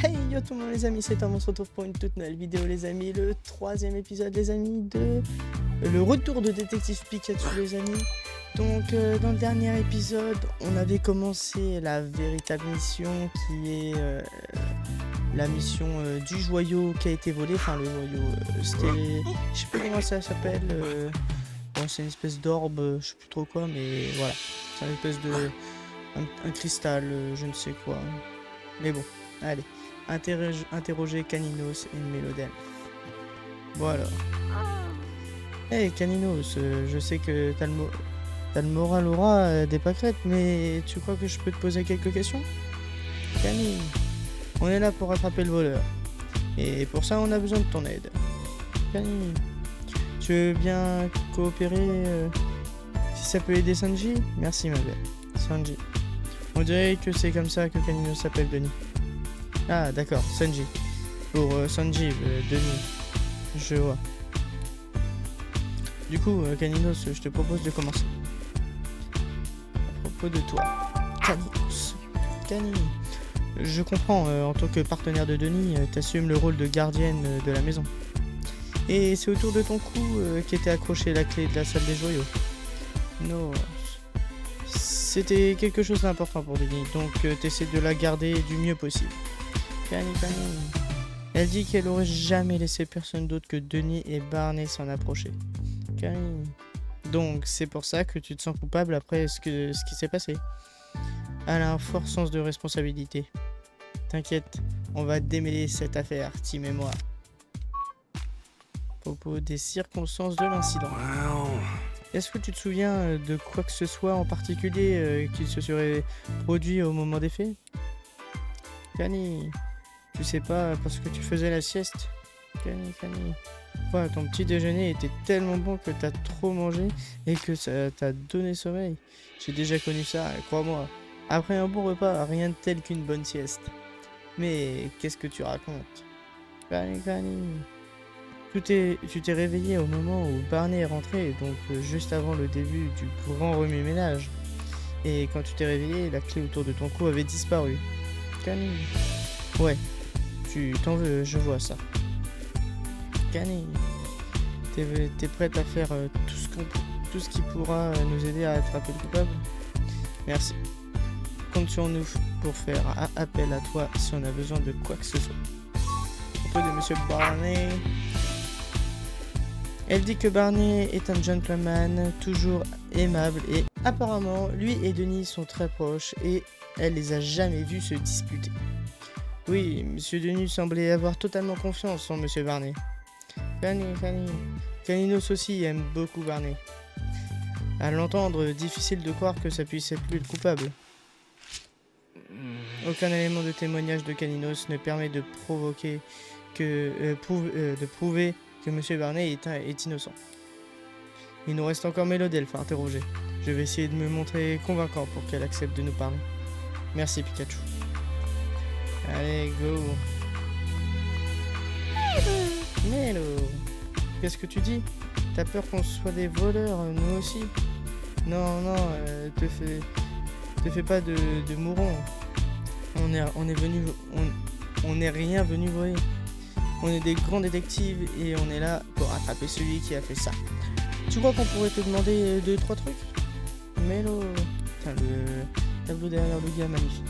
Hey yo tout le monde les amis, c'est Tom, on se retrouve pour une toute nouvelle vidéo les amis, le troisième épisode les amis de le retour de Détective Pikachu les amis. Donc dans le dernier épisode, on avait commencé la véritable mission qui est la mission du joyau qui a été volé, enfin le joyau, c'était, je sais plus comment ça s'appelle, bon, c'est une espèce d'orbe, je sais plus trop quoi, mais voilà, c'est une espèce de, un cristal, je ne sais quoi, mais bon, allez. Interroger Caninos et Mélodel. Voilà. Hey Caninos, je sais que t'as le moral au ras des pâquerettes, mais tu crois que je peux te poser quelques questions? Cani, on est là pour rattraper le voleur. Et pour ça, on a besoin de ton aide. Cani, tu veux bien coopérer si ça peut aider Sanji? Merci ma belle. Sanji. On dirait que c'est comme ça que Caninos s'appelle Denis. Ah d'accord, Sanji. Pour Sanji, Denis. Je vois. Du coup, Caninos, je te propose de commencer. À propos de toi. Caninos. Cani. Je comprends, en tant que partenaire de Denis, t'assumes le rôle de gardienne de la maison. Et c'est autour de ton cou qu'était accrochée la clé de la salle des joyaux. Non. C'était quelque chose d'important pour Denis, donc t'essaies de la garder du mieux possible. Cani. Elle dit qu'elle aurait jamais laissé personne d'autre que Denis et Barney s'en approcher. Cani. Donc c'est pour ça que tu te sens coupable après ce qui s'est passé. Elle a un fort sens de responsabilité. T'inquiète, on va démêler cette affaire, Tim et moi. À propos des circonstances de l'incident. Est-ce que tu te souviens de quoi que ce soit en particulier qui se serait produit au moment des faits? Cani. Tu sais pas parce que tu faisais la sieste. Cani. Ouais, ton petit déjeuner était tellement bon que t'as trop mangé et que ça t'a donné sommeil. J'ai déjà connu ça, crois-moi. Après un bon repas, rien de tel qu'une bonne sieste. Mais qu'est-ce que tu racontes? Cani. Tu t'es réveillé au moment où Barney est rentré, donc juste avant le début du grand remue-ménage. Et quand tu t'es réveillé, la clé autour de ton cou avait disparu. Cani. Ouais. Tu t'en veux, je vois ça. Cani, t'es prête à faire tout ce qui pourra nous aider à attraper le coupable? Merci. Compte sur nous pour faire appel à toi si on a besoin de quoi que ce soit. À propos de Monsieur Barney, elle dit que Barney est un gentleman, toujours aimable et apparemment lui et Denis sont très proches et elle les a jamais vus se disputer. Oui, Monsieur Denis semblait avoir totalement confiance en Monsieur Barney. Cani. Caninos aussi aime beaucoup Barney. À l'entendre, difficile de croire que ça puisse être lui le coupable. Aucun élément de témoignage de Caninos ne permet de prouver que Monsieur Barney est innocent. Il nous reste encore Mélodelphe à interroger. Je vais essayer de me montrer convaincant pour qu'elle accepte de nous parler. Merci Pikachu. Allez, go. Mélo. Qu'est-ce que tu dis? T'as peur qu'on soit des voleurs, nous aussi? Non, te fais pas de mouron. On n'est rien venu voler. On est des grands détectives et on est là pour attraper celui qui a fait ça. Tu crois qu'on pourrait te demander 2-3 trucs? Mélo. Putain, le tableau derrière le gars, magnifique.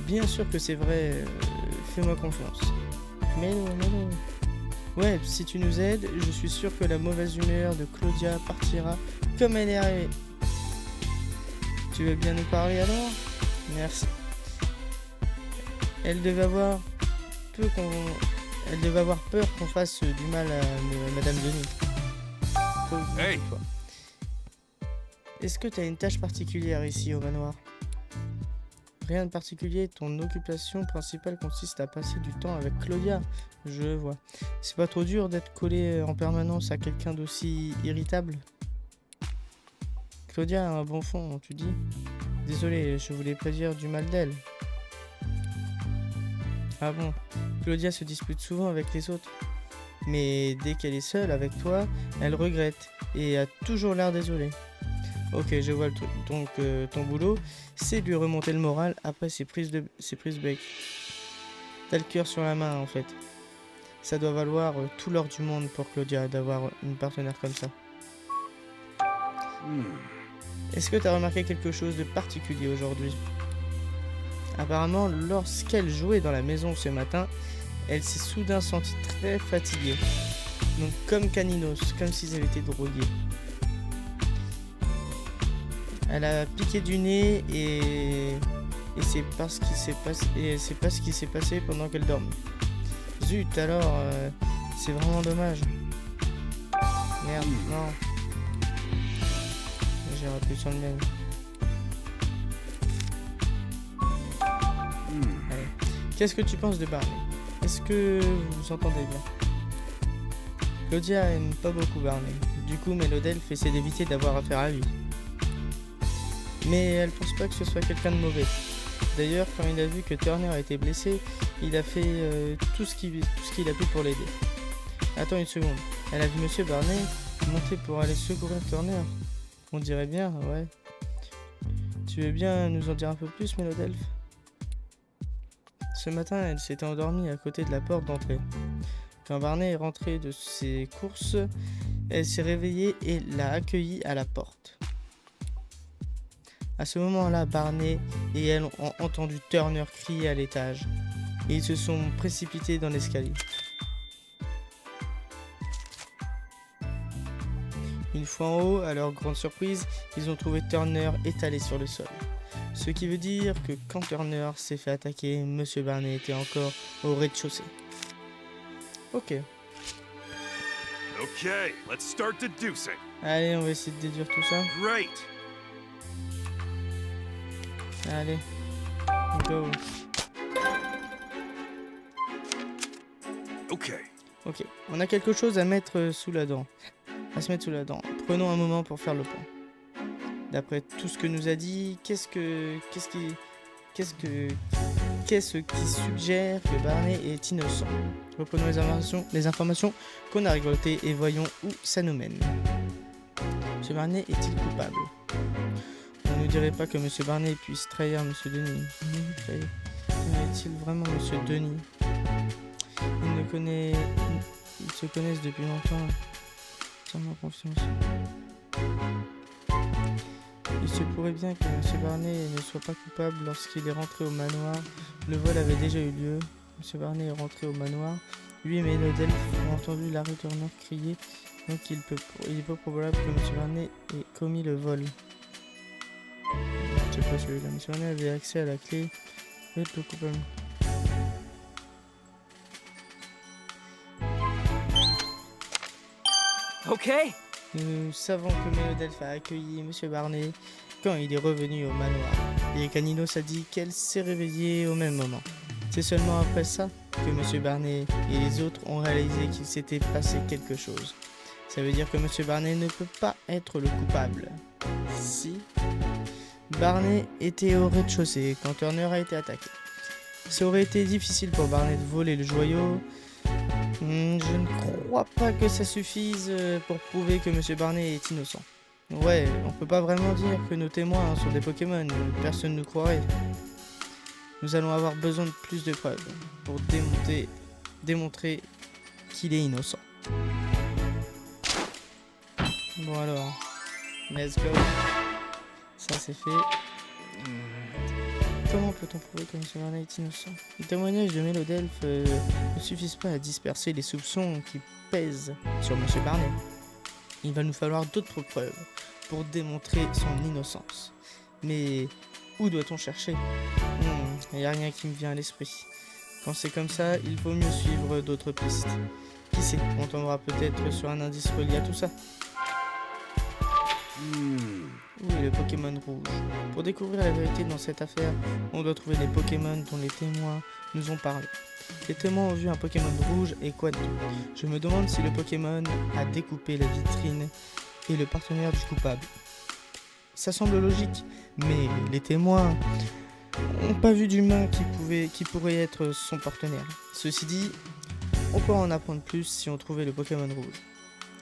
Bien sûr que c'est vrai, fais-moi confiance. Mélo. Ouais, si tu nous aides, je suis sûr que la mauvaise humeur de Claudia partira comme elle est arrivée. Tu veux bien nous parler alors? Merci. Elle devait avoir peur qu'on fasse du mal à Madame Denis. Hey. Est-ce que tu as une tâche particulière ici au manoir? Rien de particulier, ton occupation principale consiste à passer du temps avec Claudia. Je vois. C'est pas trop dur d'être collé en permanence à quelqu'un d'aussi irritable? Claudia a un bon fond, tu dis? Désolé, je voulais pas dire du mal d'elle. Ah bon? Claudia se dispute souvent avec les autres. Mais dès qu'elle est seule avec toi, elle regrette et a toujours l'air désolée. Ok, je vois le truc. Donc, ton boulot, c'est de lui remonter le moral après ses prises bec. T'as le cœur sur la main en fait. Ça doit valoir tout l'or du monde pour Claudia d'avoir une partenaire comme ça. Est-ce que t'as remarqué quelque chose de particulier aujourd'hui? Apparemment, lorsqu'elle jouait dans la maison ce matin, elle s'est soudain sentie très fatiguée. Donc comme Caninos, comme s'ils avaient été drogués. Elle a piqué du nez et c'est pas ce qui s'est passé pendant qu'elle dormait. Zut, alors c'est vraiment dommage. Merde, non. J'ai rappuyé sur le même. Allez. Qu'est-ce que tu penses de Barney? Est-ce que vous vous entendez bien? Claudia aime pas beaucoup Barney. Du coup, Mélodelphe essaie d'éviter d'avoir affaire à lui. Mais elle pense pas que ce soit quelqu'un de mauvais. D'ailleurs, quand il a vu que Turner a été blessé, il a fait tout ce qu'il a pu pour l'aider. Attends une seconde. Elle a vu Monsieur Barney monter pour aller secourir Turner. On dirait bien, ouais. Tu veux bien nous en dire un peu plus, Mélodelphe? Ce matin, elle s'était endormie à côté de la porte d'entrée. Quand Barney est rentré de ses courses, elle s'est réveillée et l'a accueilli à la porte. À ce moment-là, Barney et elle ont entendu Turner crier à l'étage et ils se sont précipités dans l'escalier. Une fois en haut, à leur grande surprise, ils ont trouvé Turner étalé sur le sol. Ce qui veut dire que quand Turner s'est fait attaquer, Monsieur Barney était encore au rez-de-chaussée. Ok. Okay, let's start deducing. Allez, on va essayer de déduire tout ça. Great. Allez, go. Okay. Ok, on a quelque chose à mettre sous la dent. À se mettre sous la dent. Prenons un moment pour faire le point. D'après tout ce que nous a dit, qu'est-ce qui suggère que Barney est innocent? Reprenons les informations qu'on a récoltées et voyons où ça nous mène. Monsieur Barney est-il coupable? On ne dirait pas que Monsieur Barney puisse trahir Monsieur Denis. Est-il vraiment Monsieur Denis? Ils se connaissent depuis longtemps. Tiens-moi confiance. Il se pourrait bien que Monsieur Barney ne soit pas coupable lorsqu'il est rentré au manoir. Le vol avait déjà eu lieu. Monsieur Barney est rentré au manoir. Lui et Mélodelphe ont entendu Larry Turner crier. Donc il est peu probable que Monsieur Barney ait commis le vol. C'est pas celui-là. Monsieur Barney avait accès à la clé. Il est peu coupable. Ok. Nous savons que Mélodelphe a accueilli Monsieur Barney quand il est revenu au manoir. Et Caninos a dit qu'elle s'est réveillée au même moment. C'est seulement après ça que Monsieur Barney et les autres ont réalisé qu'il s'était passé quelque chose. Ça veut dire que Monsieur Barney ne peut pas être le coupable. Si Barney était au rez-de-chaussée quand Turner a été attaqué. Ça aurait été difficile pour Barney de voler le joyau. Je ne crois pas que ça suffise pour prouver que Monsieur Barney est innocent. Ouais, on peut pas vraiment dire que nos témoins sont des Pokémon, personne ne croirait. Nous allons avoir besoin de plus de preuves pour démontrer qu'il est innocent. Bon alors, let's go. Ça c'est fait. Comment peut-on prouver que M. Barney est innocent? Les témoignages de Mélodelphe ne suffisent pas à disperser les soupçons qui pèsent sur M. Barney. Il va nous falloir d'autres preuves pour démontrer son innocence. Mais où doit-on chercher? Il n'y a rien qui me vient à l'esprit. Quand c'est comme ça, il vaut mieux suivre d'autres pistes. Qui sait, on tombera peut-être sur un indice relié à tout ça. Où est le Pokémon rouge? Pour découvrir la vérité dans cette affaire, on doit trouver les Pokémon dont les témoins nous ont parlé. Les témoins ont vu un Pokémon rouge et quoi d'autre? Je me demande si le Pokémon a découpé la vitrine et le partenaire du coupable. Ça semble logique, mais les témoins n'ont pas vu d'humain qui pourrait être son partenaire. Ceci dit, on peut en apprendre plus si on trouvait le Pokémon rouge.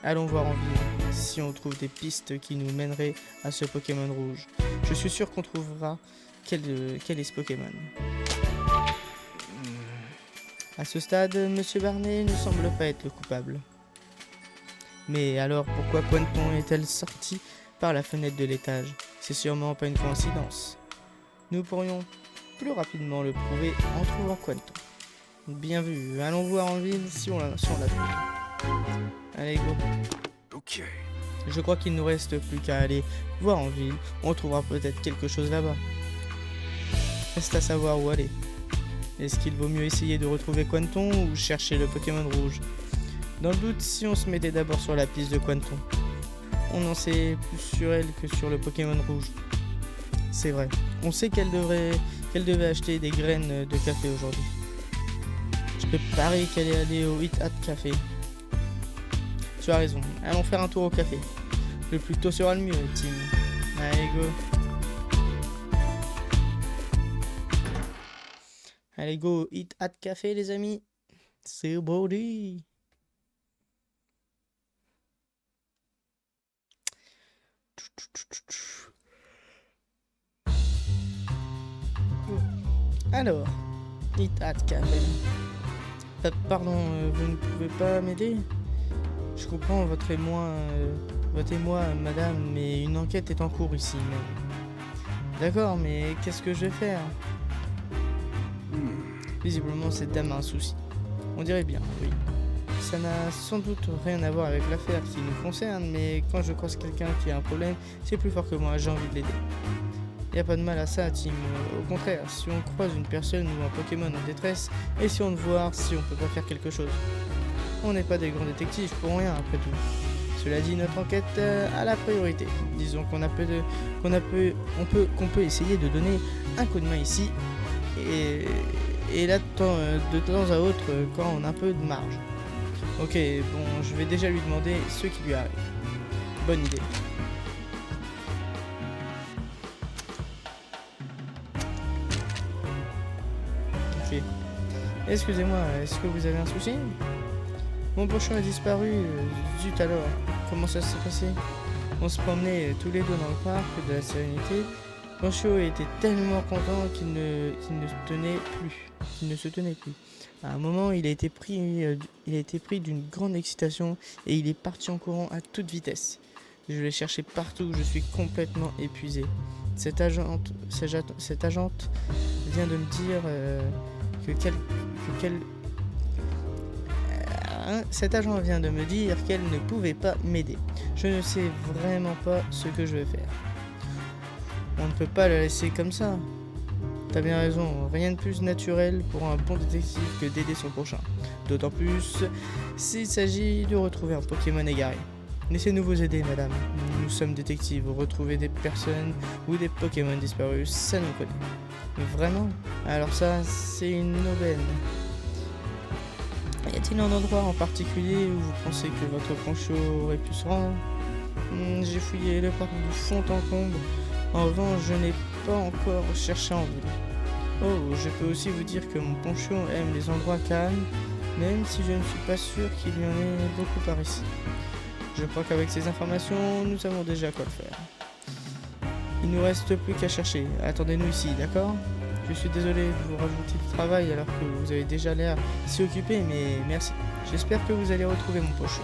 Allons voir en ville si on trouve des pistes qui nous mèneraient à ce Pokémon rouge. Je suis sûr qu'on trouvera quel est ce Pokémon. À ce stade, Monsieur Barney ne semble pas être le coupable. Mais alors pourquoi Quentin est-elle sortie par la fenêtre de l'étage? C'est sûrement pas une coïncidence. Nous pourrions plus rapidement le prouver en trouvant Quentin. Bien vu, allons voir en ville si on l'a trouvé. Allez, go. Okay. Je crois qu'il nous reste plus qu'à aller voir en ville. On trouvera peut-être quelque chose là-bas. Reste à savoir où aller. Est-ce qu'il vaut mieux essayer de retrouver Quentin ou chercher le Pokémon rouge? Dans le doute, si on se mettait d'abord sur la piste de Quentin. On en sait plus sur elle que sur le Pokémon rouge. C'est vrai. On sait qu'elle devait acheter des graines de café aujourd'hui. Je peux parier qu'elle est allée au Hit Hat Café. Tu as raison. Allons faire un tour au café. Le plus tôt sera le mieux, Tim. Allez, go. Allez, go. Hit Hat Café, les amis. C'est body. Alors, Hit Hat Café. Pardon, vous ne pouvez pas m'aider? Je comprends votre émoi, madame, mais une enquête est en cours ici. D'accord, mais qu'est-ce que je vais faire? Visiblement, cette dame a un souci. On dirait bien, oui. Ça n'a sans doute rien à voir avec l'affaire qui nous concerne, mais quand je croise quelqu'un qui a un problème, c'est plus fort que moi, j'ai envie de l'aider. Y a pas de mal à ça, Tim. Au contraire, si on croise une personne ou un Pokémon en détresse, essayons de voir si on peut pas faire quelque chose. On n'est pas des grands détectives pour rien, après tout. Cela dit, notre enquête a la priorité. Disons qu'on peut essayer de donner un coup de main ici, et là, de temps à autre, quand on a un peu de marge. Ok, bon, je vais déjà lui demander ce qui lui arrive. Bonne idée. Ok. Excusez-moi, est-ce que vous avez un souci? Mon pochon a disparu, zut alors. Comment ça s'est passé? On se promenait tous les deux dans le parc de la Sérénité. Poncho était tellement content qu'il ne se tenait plus. À un moment, il a été pris d'une grande excitation et il est parti en courant à toute vitesse. Je l'ai cherché partout, je suis complètement épuisé. Cette agente vient de me dire cet agent vient de me dire qu'elle ne pouvait pas m'aider. Je ne sais vraiment pas ce que je vais faire. On ne peut pas la laisser comme ça. T'as bien raison, rien de plus naturel pour un bon détective que d'aider son prochain. D'autant plus s'il s'agit de retrouver un Pokémon égaré. Laissez-nous vous aider, madame. Nous sommes détectives. Retrouver des personnes ou des Pokémon disparus, ça nous connaît. Vraiment? Alors ça, c'est une aubaine. Y a-t-il un endroit en particulier où vous pensez que votre Poncho aurait pu se rendre? J'ai fouillé le parc du fond en comble. En revanche, je n'ai pas encore cherché en ville. Oh, je peux aussi vous dire que mon Poncho aime les endroits calmes, même si je ne suis pas sûr qu'il y en ait beaucoup par ici. Je crois qu'avec ces informations, nous savons déjà quoi faire. Il ne nous reste plus qu'à chercher. Attendez-nous ici, d'accord? Je suis désolé de vous rajouter du travail alors que vous avez déjà l'air si occupé, mais merci. J'espère que vous allez retrouver mon Poncho.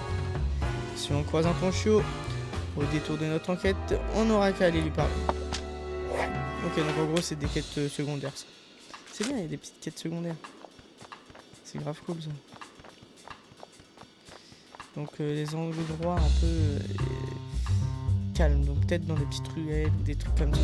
Si on croise un Poncho au détour de notre enquête, on n'aura qu'à aller lui parler. Ok, donc en gros c'est des quêtes secondaires. C'est bien, il y a des petites quêtes secondaires. C'est grave cool ça. Donc les angles droits un peu calmes, donc peut-être dans des petites ruelles ou des trucs comme ça.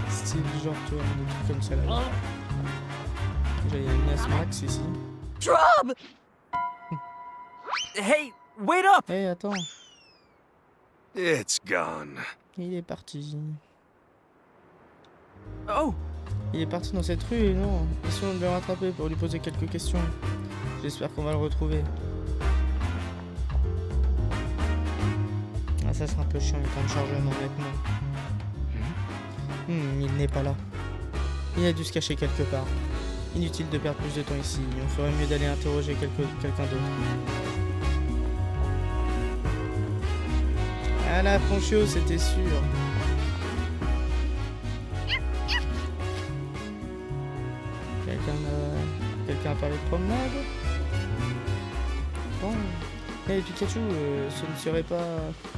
Style genre tu vois, des trucs comme ça là. Déjà il y a une Asmax ici. Drob! Hey, wait up! Hey, attends, It's gone. il est parti. Oh, Il est parti dans cette rue, non? Essayons de le rattraper pour lui poser quelques questions. J'espère qu'on va le retrouver. Ah, ça sera un peu chiant le temps de chargement, honnêtement. Il n'est pas là. Il a dû se cacher quelque part. Inutile de perdre plus de temps ici. On ferait mieux d'aller interroger quelqu'un d'autre. Ah là, Poncho, c'était sûr. Quelqu'un a parlé de promenade? Bon. Hey Pikachu, ce ne serait pas...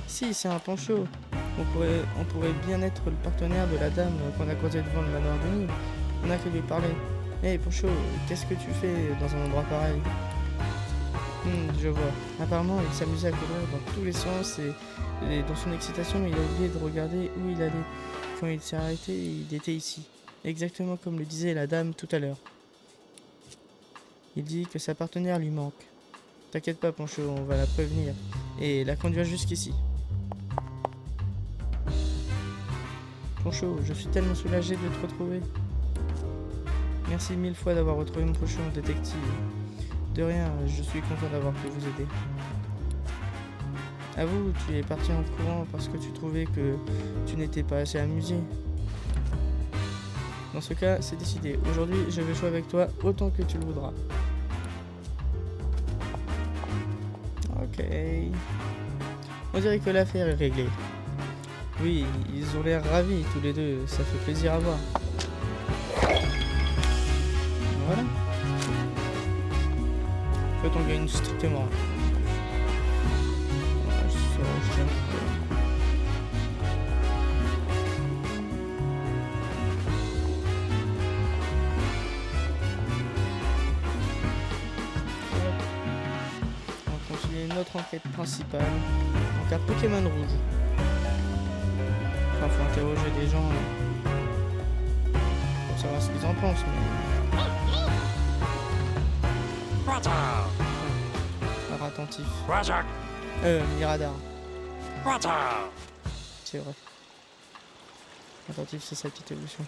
Si, c'est un Poncho. On pourrait bien être le partenaire de la dame qu'on a croisée devant le manoir de Nîmes. On a qu'à lui parler. Hey Poncho, qu'est-ce que tu fais dans un endroit pareil? Je vois. Apparemment, il s'amusait à courir dans tous les sens et dans son excitation, il a oublié de regarder où il allait. Quand il s'est arrêté, il était ici. Exactement comme le disait la dame tout à l'heure. Il dit que sa partenaire lui manque. T'inquiète pas, Poncho, on va la prévenir et la conduire jusqu'ici. Poncho, je suis tellement soulagé de te retrouver. Merci 1000 fois d'avoir retrouvé mon pochon, détective. De rien, je suis content d'avoir pu vous aider. Avoue, tu es parti en courant parce que tu trouvais que tu n'étais pas assez amusé. Dans ce cas, c'est décidé. Aujourd'hui, je vais jouer avec toi autant que tu le voudras. Ok. On dirait que l'affaire est réglée. Oui, ils ont l'air ravis tous les deux. Ça fait plaisir à voir. Voilà. En fait, on gagne strictement. Notre enquête principale en carte Pokémon rouge. Enfin, faut interroger des gens pour savoir ce qu'ils en pensent, mais... Alors, attentif. Miradar. C'est vrai. Attentif, c'est sa petite évolution.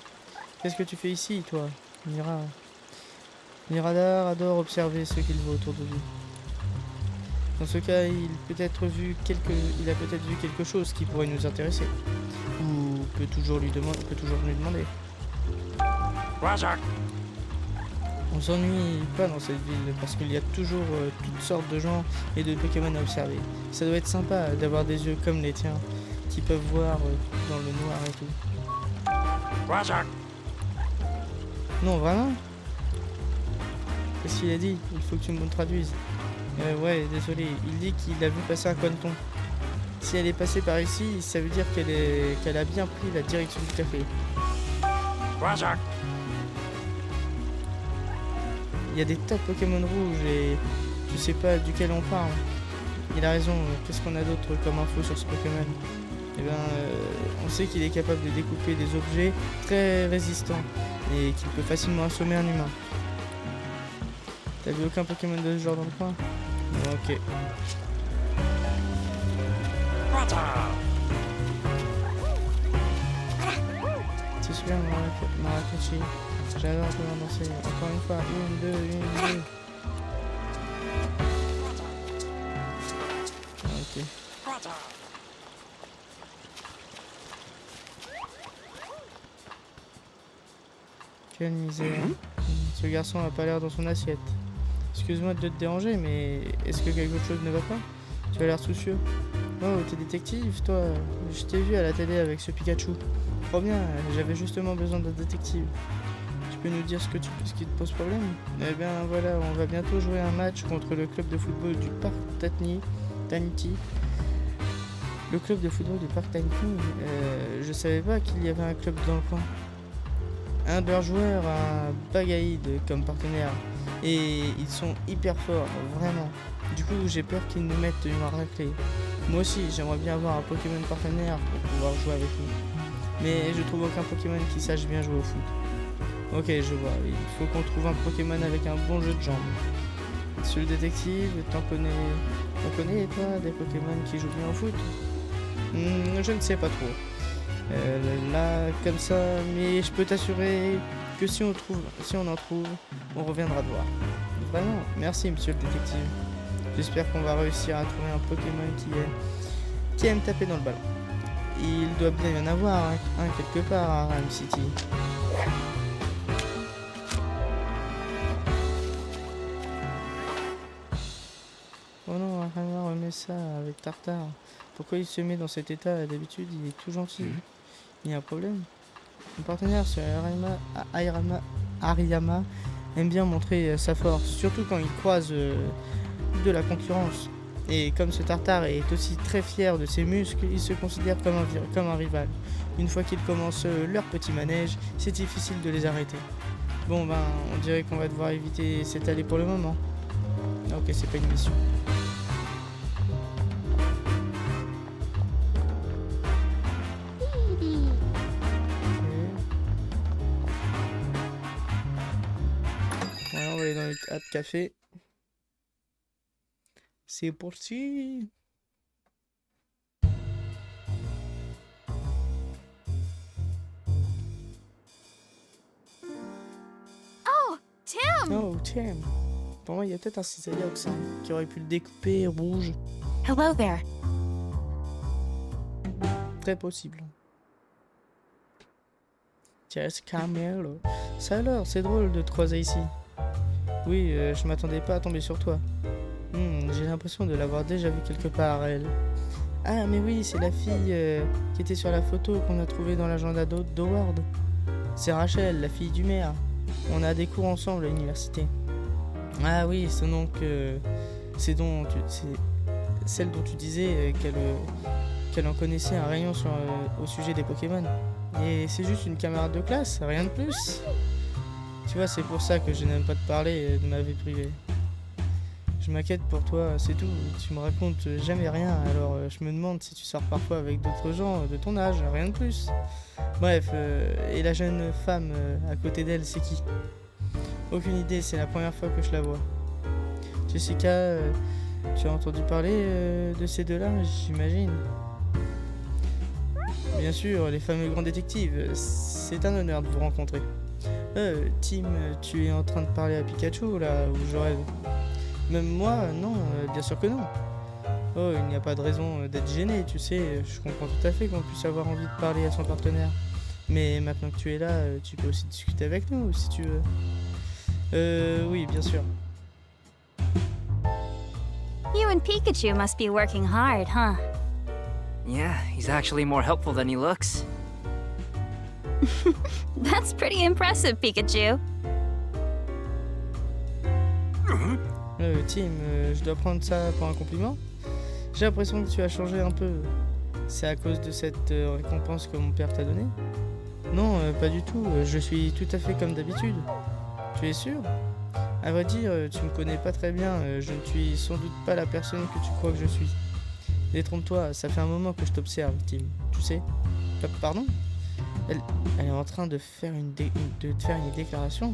Qu'est-ce que tu fais ici, toi, Miradar adore observer ce qu'il voit autour de lui. Dans ce cas, il a peut-être vu quelque chose qui pourrait nous intéresser. Ou peut toujours lui demander. On s'ennuie pas dans cette ville parce qu'il y a toujours toutes sortes de gens et de Pokémon à observer. Ça doit être sympa d'avoir des yeux comme les tiens qui peuvent voir dans le noir et tout. Non, vraiment? Qu'est-ce qu'il a dit? Il faut que tu me le traduises. Ouais, désolé. Il dit qu'il a vu passer un Quanton. Si elle est passée par ici, ça veut dire qu'elle a bien pris la direction du café. Il y a des tas de Pokémon rouges et tu sais pas duquel on parle. Il a raison. Qu'est-ce qu'on a d'autre comme info sur ce Pokémon? Eh ben, on sait qu'il est capable de découper des objets très résistants et qu'il peut facilement assommer un humain. T'as vu aucun Pokémon de ce genre dans le coin? Ok. C'est super Maracasi. J'adore comment danser. Encore une fois. 1, 2, 1, 2. Ok. Quelle misère. Ce garçon a pas l'air dans son assiette. Excuse-moi de te déranger, mais est-ce que quelque chose ne va pas? Tu as l'air soucieux. Oh, t'es détective, toi. Je t'ai vu à la télé avec ce Pikachu. Trop bien, j'avais justement besoin d'un détective. Tu peux nous dire ce qui te pose problème? Eh bien voilà, on va bientôt jouer un match contre le club de football du parc Tanity. Le club de football du parc Tanity. Je savais pas qu'il y avait un club dans le coin. Un de leurs joueurs a un Bagaïd comme partenaire. Et ils sont hyper forts, vraiment. Du coup, j'ai peur qu'ils nous mettent une raclée. Moi aussi, j'aimerais bien avoir un Pokémon partenaire pour pouvoir jouer avec nous. Mais je trouve aucun Pokémon qui sache bien jouer au foot. Ok, je vois. Il faut qu'on trouve un Pokémon avec un bon jeu de jambes. Monsieur le détective, t'en connais toi des Pokémon qui jouent bien au foot? Je ne sais pas trop. Là, comme ça, mais je peux t'assurer que si on en trouve, on reviendra te voir. Vraiment, merci monsieur le détective. J'espère qu'on va réussir à trouver un Pokémon qui aime taper dans le ballon. Il doit bien y en avoir un quelque part à Rhyme City. Oh non, Rhymer remet ça avec Tartare. Pourquoi il se met dans cet état? D'habitude, il est tout gentil. Mhm. Il y a un problème? Mon partenaire sur Ariyama aime bien montrer sa force, surtout quand il croise de la concurrence. Et comme ce tartare est aussi très fier de ses muscles, il se considère comme un rival. Une fois qu'ils commencent leur petit manège, c'est difficile de les arrêter. Bon ben, on dirait qu'on va devoir éviter cette allée pour le moment. Ah, ok, c'est pas une mission. Ouais, on va aller dans le hâte café. C'est parti. Oh, Tim! Oh, tiens. Pour moi, il y a peut-être un cisailleux qui aurait pu le découper rouge. Hello there. Très possible. Jessica Camelo. Ça alors, c'est drôle de te croiser ici. Oui, je m'attendais pas à tomber sur toi. J'ai l'impression de l'avoir déjà vue quelque part, elle. Ah, mais oui, c'est la fille qui était sur la photo qu'on a trouvée dans l'agenda d'Howard. C'est Rachel, la fille du maire. On a des cours ensemble à l'université. Ah oui, c'est donc... c'est celle dont tu disais qu'elle en connaissait un rayon au sujet des Pokémon. Et c'est juste une camarade de classe, rien de plus. Tu vois, c'est pour ça que je n'aime pas te parler de ma vie privée. Je m'inquiète pour toi, c'est tout. Tu me racontes jamais rien, alors je me demande si tu sors parfois avec d'autres gens de ton âge, rien de plus. Bref, et la jeune femme à côté d'elle, c'est qui? Aucune idée, c'est la première fois que je la vois. Jessica, tu as entendu parler de ces deux-là, j'imagine? Bien sûr, les fameux grands détectives, c'est un honneur de vous rencontrer. Tim, tu es en train de parler à Pikachu, là, où je rêve? Même moi, non, bien sûr que non. Oh, il n'y a pas de raison d'être gêné, tu sais, je comprends tout à fait qu'on puisse avoir envie de parler à son partenaire. Mais maintenant que tu es là, tu peux aussi discuter avec nous, si tu veux. Oui, bien sûr. You and Pikachu must be working hard, huh? Yeah, he's actually more helpful than he looks. That's pretty impressive, Pikachu. Tim, je dois prendre ça pour un compliment? J'ai l'impression que tu as changé un peu. C'est à cause de cette récompense que mon père t'a donnée? Non, pas du tout. Je suis tout à fait comme d'habitude. Tu es sûr? À vrai dire, tu me connais pas très bien. Je ne suis sans doute pas la personne que tu crois que je suis. Détrompe-toi, ça fait un moment que je t'observe, Tim. Tu sais? Pardon? Elle est en train de faire de te faire une déclaration.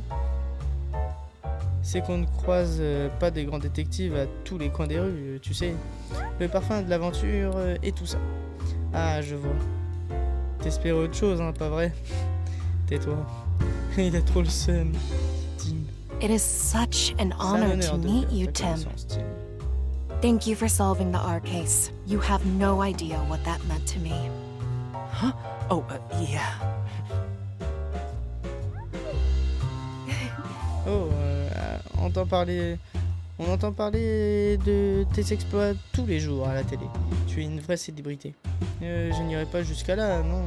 C'est qu'on ne croise pas des grands détectives à tous les coins des rues, tu sais. Le parfum de l'aventure et tout ça. Ah, je vois. T'espérais autre chose, hein, pas vrai? Tais-toi. Il a trop le seum, Tim. It is such an C'est un honor honneur to de meet faire you, ta Tim. connaissance, Tim. Thank you for solving the R case. You have no idea what that meant to me. Huh? Oh, yeah. Oh, on entend parler de tes exploits tous les jours à la télé. Tu es une vraie célébrité. Je n'irai pas jusqu'à là, non.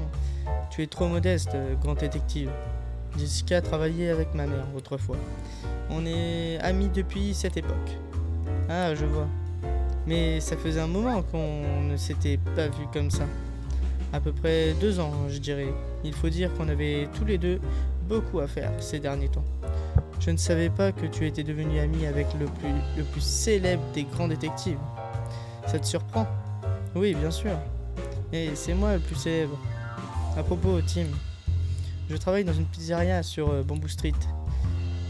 Tu es trop modeste, grand détective. Jessica a travaillé avec ma mère autrefois. On est amis depuis cette époque. Ah, je vois. Mais ça faisait un moment qu'on ne s'était pas vu comme ça. À peu près 2 ans, je dirais. Il faut dire qu'on avait tous les deux beaucoup à faire ces derniers temps. Je ne savais pas que tu étais devenu ami avec le plus célèbre des grands détectives. Ça te surprend? Oui, bien sûr. Et c'est moi le plus célèbre. À propos, Tim, je travaille dans une pizzeria sur Bamboo Street.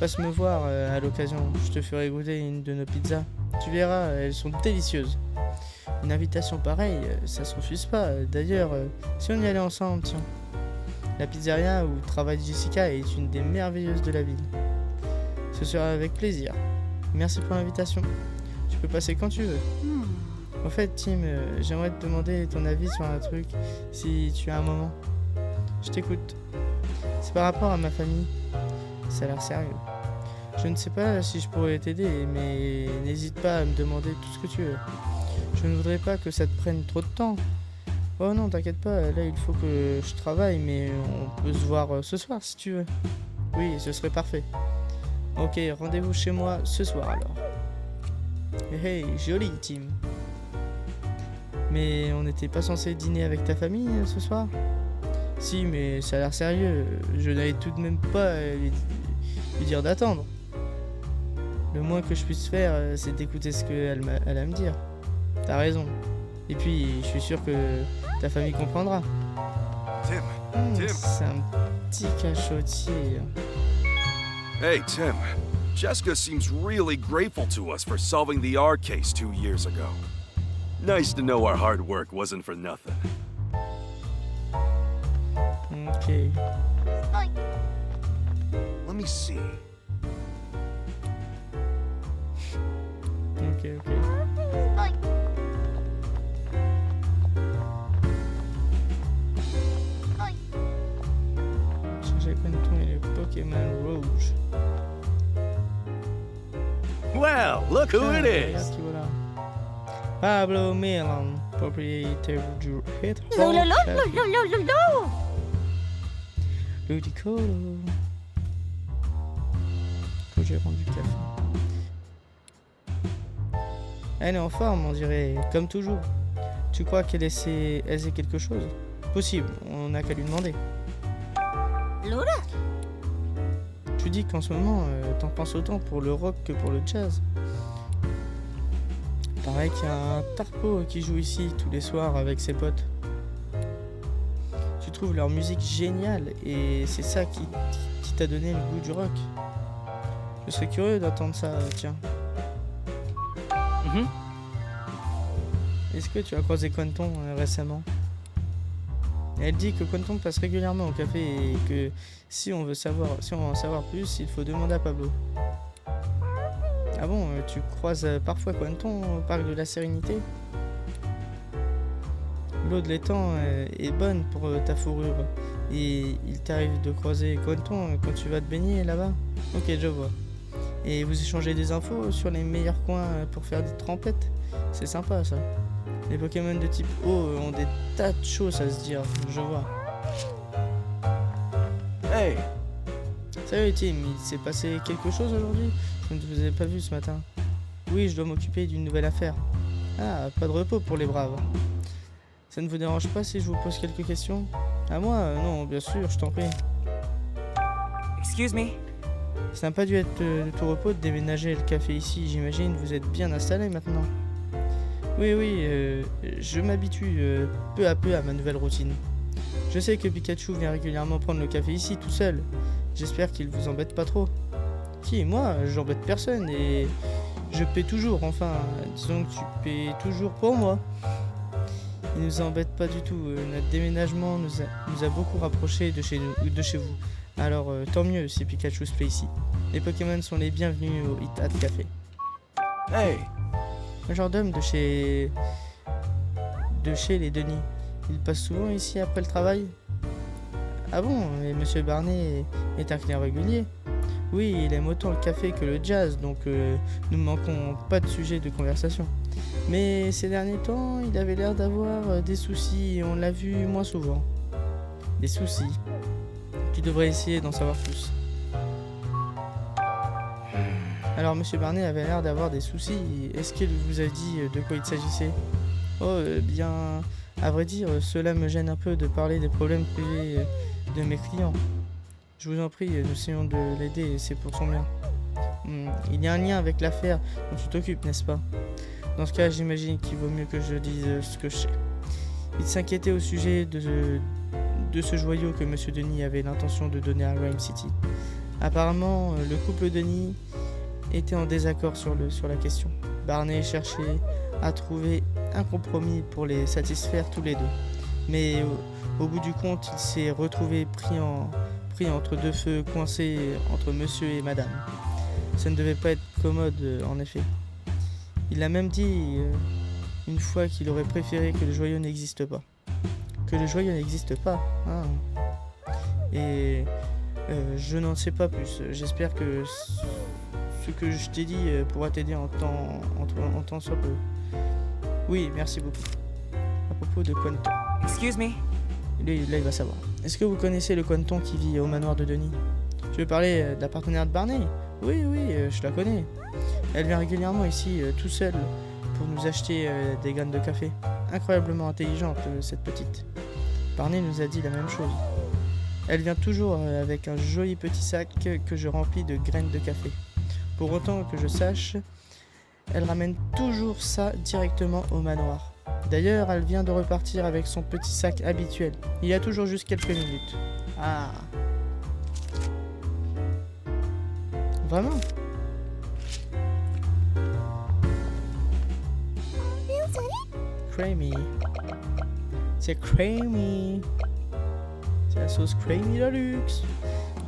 Passe me voir à l'occasion, je te ferai goûter une de nos pizzas. Tu verras, elles sont délicieuses. Une invitation pareille, ça se refuse pas. D'ailleurs, si on y allait ensemble, tiens. La pizzeria où travaille Jessica est une des merveilleuses de la ville. Ce sera avec plaisir. Merci pour l'invitation. Tu peux passer quand tu veux. En fait, Tim, j'aimerais te demander ton avis sur un truc, si tu as un moment. Je t'écoute. C'est par rapport à ma famille. Ça a l'air sérieux. Je ne sais pas si je pourrais t'aider, mais n'hésite pas à me demander tout ce que tu veux. Je Je ne voudrais pas que ça te prenne trop de temps. Oh non, t'inquiète pas, là il faut que je travaille, mais on peut se voir ce soir si tu veux. Oui, ce serait parfait. Ok, rendez-vous chez moi ce soir alors. Hey, joli Tim. Mais on n'était pas censé dîner avec ta famille ce soir? Si, mais ça a l'air sérieux. Je n'allais tout de même pas lui dire d'attendre. Le moins que je puisse faire, c'est d'écouter ce qu'elle elle a à me dire. T'as raison. Et puis, je suis sûr que ta famille comprendra. Tim, Tim. C'est un petit cachotier. Hey, Tim. Jessica seems really grateful to us for solving the R case 2 years ago. Nice to know our hard work wasn't for nothing. Ok. Let me see. Ok. Changer Quentin et le Pokémon rouge. Well, look who it Regarde is. qui voilà. Pablo Milan, propriétaire du Hit Ludicolo. Que j'ai rendu café. Elle est en forme, on dirait, comme toujours. Tu crois qu'elle essaie quelque chose? Possible, on n'a qu'à lui demander. Laura? Tu dis qu'en ce moment, t'en penses autant pour le rock que pour le jazz. Pareil qu'il y a un tarpo qui joue ici tous les soirs avec ses potes. Tu trouves leur musique géniale et c'est ça qui t'a donné le goût du rock. Je serais curieux d'entendre ça, tiens. Mhm. Est-ce que tu as croisé Quentin récemment? Elle dit que Quentin passe régulièrement au café et que si on veut en savoir plus, il faut demander à Pablo. Ah bon, tu croises parfois Quentin au parc de la Sérénité? L'eau de l'étang est bonne pour ta fourrure et il t'arrive de croiser Quentin quand tu vas te baigner là-bas? Ok, je vois. Et vous échangez des infos sur les meilleurs coins pour faire des trempettes? C'est sympa ça. Les Pokémon de type eau ont des tas de choses à se dire, je vois. Hey, Salut Tim, il s'est passé quelque chose aujourd'hui? Je ne vous ai pas vu ce matin. Oui, je dois m'occuper d'une nouvelle affaire. Ah, pas de repos pour les braves. Ça ne vous dérange pas si je vous pose quelques questions? À moi? Non, bien sûr, je t'en prie. Excuse me? Ça n'a pas dû être de tout repos de déménager le café ici, j'imagine. Vous êtes bien installé maintenant. Oui, je m'habitue peu à peu à ma nouvelle routine. Je sais que Pikachu vient régulièrement prendre le café ici tout seul. J'espère qu'il vous embête pas trop. Qui, moi, j'embête personne et je paie toujours, enfin, disons que tu paies toujours pour moi. Il nous embête pas du tout, notre déménagement nous a beaucoup rapprochés de chez vous. Alors tant mieux si Pikachu se plaît ici. Les Pokémon sont les bienvenus au Hit Hat Café. hey, Majordome de chez les Denis. Il passe souvent ici après le travail? Ah bon, et Monsieur Barnet est un client régulier? Oui, il aime autant le café que le jazz, donc nous ne manquons pas de sujet de conversation. Mais ces derniers temps, il avait l'air d'avoir des soucis et on l'a vu moins souvent. Des soucis. Tu devrais essayer d'en savoir plus. Alors, Monsieur Barnet avait l'air d'avoir des soucis. Est-ce qu'il vous a dit de quoi il s'agissait? Oh, bien, à vrai dire, cela me gêne un peu de parler des problèmes privés de mes clients. Je vous en prie, nous essayons de l'aider, c'est pour son bien. Il y a un lien avec l'affaire dont tu t'occupes, n'est-ce pas? Dans ce cas, j'imagine qu'il vaut mieux que je dise ce que je sais. Il s'inquiétait au sujet de ce joyau que Monsieur Denis avait l'intention de donner à Rhyme City. Apparemment, le couple Denis était en désaccord sur la question. Barney cherchait à trouver un compromis pour les satisfaire tous les deux. Mais au bout du compte, il s'est retrouvé pris entre deux feux, coincé entre monsieur et madame. Ça ne devait pas être commode, en effet. Il a même dit une fois qu'il aurait préféré que le joyau n'existe pas. Que le joyau n'existe pas, hein. Et je n'en sais pas plus. J'espère que ce que je t'ai dit pourra t'aider en temps soit peu. Oui, merci beaucoup. À propos de Quentin. Excuse me? Lui, là, il va savoir. Est-ce que vous connaissez le Quentin qui vit au manoir de Denis? Tu veux parler de la partenaire de Barney? Oui, je la connais. Elle vient régulièrement ici, tout seule, pour nous acheter des graines de café. Incroyablement intelligente, cette petite. Barney nous a dit la même chose. Elle vient toujours avec un joli petit sac que je remplis de graines de café. Pour autant que je sache, elle ramène toujours ça directement au manoir. D'ailleurs, elle vient de repartir avec son petit sac habituel. Il y a toujours juste quelques minutes. Ah. Vraiment? Creamy. C'est creamy. C'est la sauce creamy de luxe.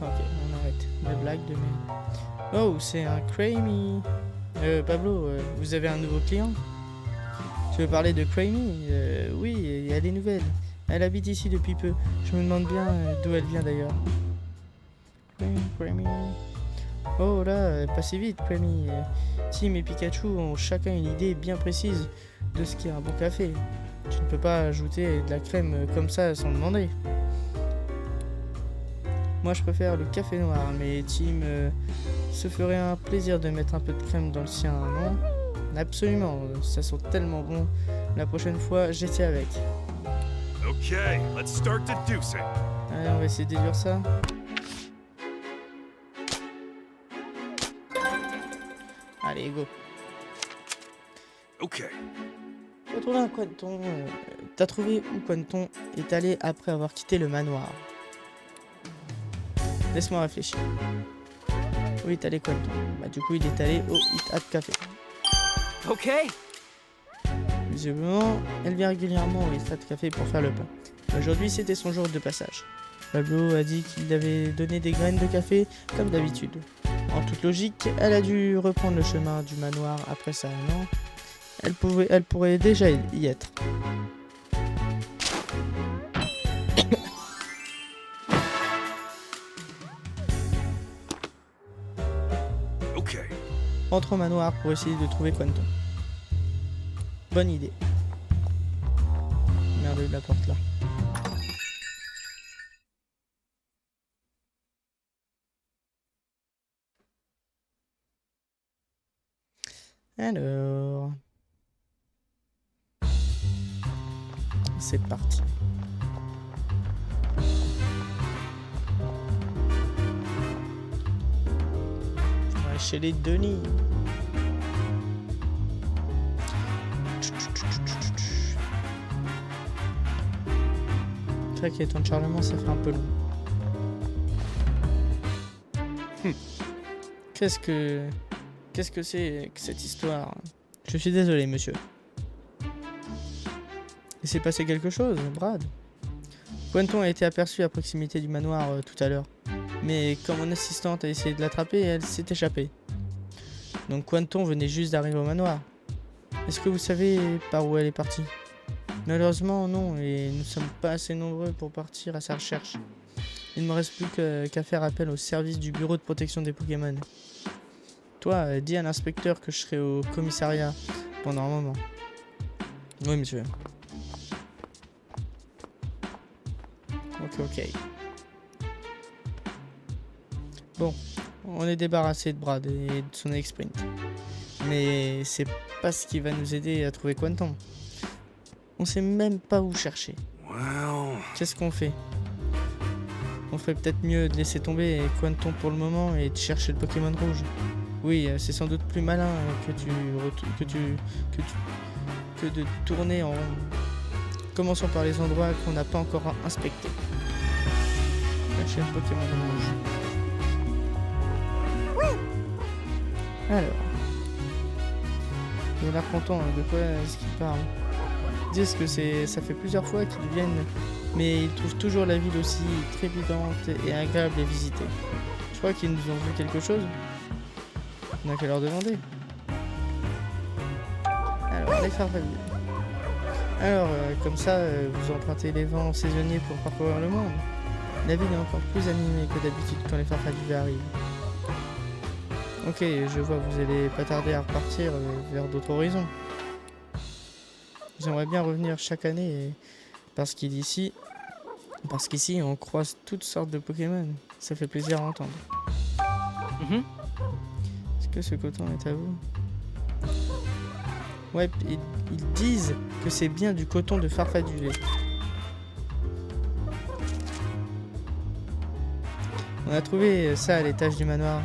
Ok, on arrête. Les blagues de merde. Oh, c'est un creamy. Pablo, vous avez un nouveau client? Tu veux parler de Creamy? Oui, elle est nouvelle. Elle habite ici depuis peu. Je me demande bien d'où elle vient d'ailleurs. Creamy. Oh là, pas si vite, Creamy. Tim et Pikachu ont chacun une idée bien précise de ce qu'est un bon café. Tu ne peux pas ajouter de la crème comme ça sans demander. Moi, je préfère le café noir, mais Tim se ferait un plaisir de mettre un peu de crème dans le sien, non? Absolument, ça sent tellement bon. La prochaine fois, j'étais avec. Okay, let's start deducing. Allez, on va essayer de déduire ça. Allez, go. Okay. T'as trouvé un Quentin. T'as trouvé où Quentin est allé après avoir quitté le manoir? Laisse-moi réfléchir. Où est allé Quentin? Bah du coup, il est allé au Hit Hat Café. Okay. Visiblement, elle vient régulièrement au Hit Hat Café pour faire le pain. Aujourd'hui, c'était son jour de passage. Pablo a dit qu'il avait donné des graines de café comme d'habitude. En toute logique, elle a dû reprendre le chemin du manoir après ça, non? Elle pourrait déjà y être. Okay. Entre au manoir pour essayer de trouver Quentin. Bonne idée. Merde, la porte là. Alors... C'est parti. On va chez les Denis. C'est vrai que les temps de chargement, ça fait un peu long. Qu'est-ce que c'est que cette histoire? Je suis désolé, monsieur. Il s'est passé quelque chose, Brad? Quentin a été aperçu à proximité du manoir tout à l'heure. Mais quand mon assistante a essayé de l'attraper, elle s'est échappée. Donc Quentin venait juste d'arriver au manoir. Est-ce que vous savez par où elle est partie? Malheureusement, non, et nous ne sommes pas assez nombreux pour partir à sa recherche. Il ne me reste plus qu'à faire appel au service du bureau de protection des Pokémon. Toi, dis à l'inspecteur que je serai au commissariat pendant un moment. Oui, monsieur. Ok. Bon, on est débarrassé de Brad et de son sprint. Mais c'est pas ce qui va nous aider à trouver Quentin. On sait même pas où chercher. Well... Qu'est-ce qu'on fait? On ferait peut-être mieux de laisser tomber Quentin pour le moment et de chercher le Pokémon rouge. Oui, c'est sans doute plus malin que de tourner en rond. Commençons par les endroits qu'on n'a pas encore inspectés. Chercher le Pokémon rouge. Alors. Il a l'air content, de quoi est-ce qu'il parle? Ils disent que ça fait plusieurs fois qu'ils viennent, mais ils trouvent toujours la ville aussi trépidante et agréable à visiter. Je crois qu'ils nous ont vu quelque chose. On n'a qu'à leur demander. Alors, les farfadilles. Alors, comme ça, vous empruntez les vents saisonniers pour parcourir le monde. La ville est encore plus animée que d'habitude quand les farfadilles arrivent. Ok, je vois, vous allez pas tarder à repartir vers d'autres horizons. J'aimerais bien revenir chaque année parce qu'ici, on croise toutes sortes de Pokémon. Ça fait plaisir à entendre. Mhm. Est-ce que ce coton est à vous? Ouais, ils disent que c'est bien du coton de Farfaduvé. On a trouvé ça à l'étage du manoir.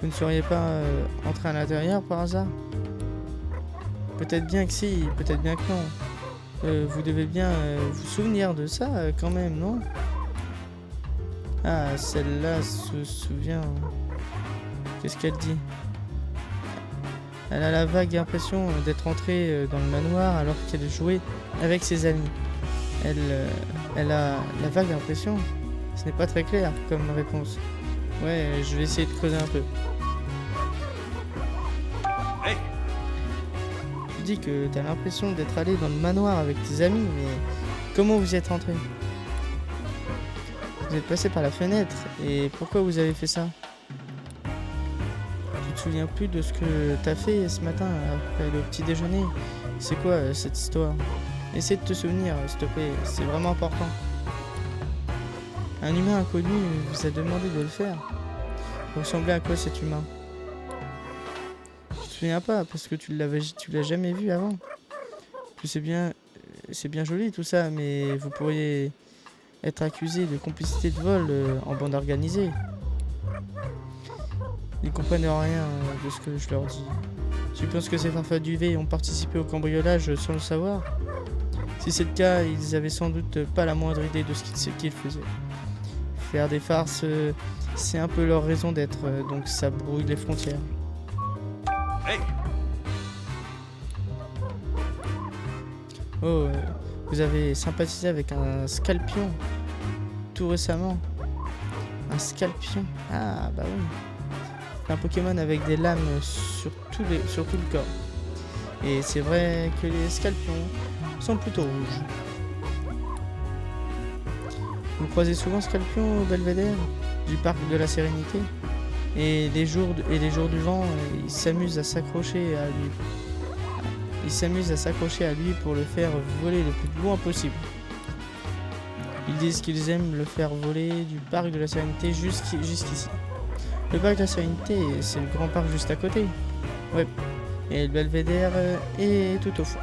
Vous ne seriez pas entré à l'intérieur par hasard? Peut-être bien que si, peut-être bien que non. Vous devez bien vous souvenir de ça quand même, non? Ah, celle-là se souvient. Qu'est-ce qu'elle dit? Elle a la vague impression d'être entrée dans le manoir alors qu'elle jouait avec ses amis. Elle a la vague impression. Ce n'est pas très clair comme réponse. Ouais, je vais essayer de creuser un peu. Hey, Tu dis que t'as l'impression d'être allé dans le manoir avec tes amis, mais comment vous y êtes rentré? Vous êtes passé par la fenêtre, et pourquoi vous avez fait ça? Tu te souviens plus de ce que t'as fait ce matin après le petit déjeuner? C'est quoi cette histoire? Essaie de te souvenir, s'il te plaît, c'est vraiment important. Un humain inconnu vous a demandé de le faire. Vous ressemblez à quoi cet humain? Tu te souviens pas parce que tu l'as jamais vu avant. Puis c'est bien joli tout ça, mais vous pourriez être accusé de complicité de vol en bande organisée. Ils comprennent rien de ce que je leur dis. Tu penses que ces Farfaduvé ont participé au cambriolage sans le savoir? Si c'est le cas, ils avaient sans doute pas la moindre idée de ce qu'ils faisaient. Faire des farces, c'est un peu leur raison d'être, donc ça brouille les frontières. hey, Oh, vous avez sympathisé avec un Scalpion tout récemment. Un Scalpion? Ah bah oui. Un Pokémon avec des lames sur tout le corps. Et c'est vrai que les Scalpions sont plutôt rouges. Vous croisez souvent Scalpion au Belvédère du parc de la Sérénité, et les jours du vent, ils s'amusent à s'accrocher à lui. Ils s'amusent à s'accrocher à lui pour le faire voler le plus loin possible. Ils disent qu'ils aiment le faire voler du parc de la Sérénité jusqu'ici. Le parc de la Sérénité, c'est le grand parc juste à côté. Ouais. Et le Belvédère est tout au fond.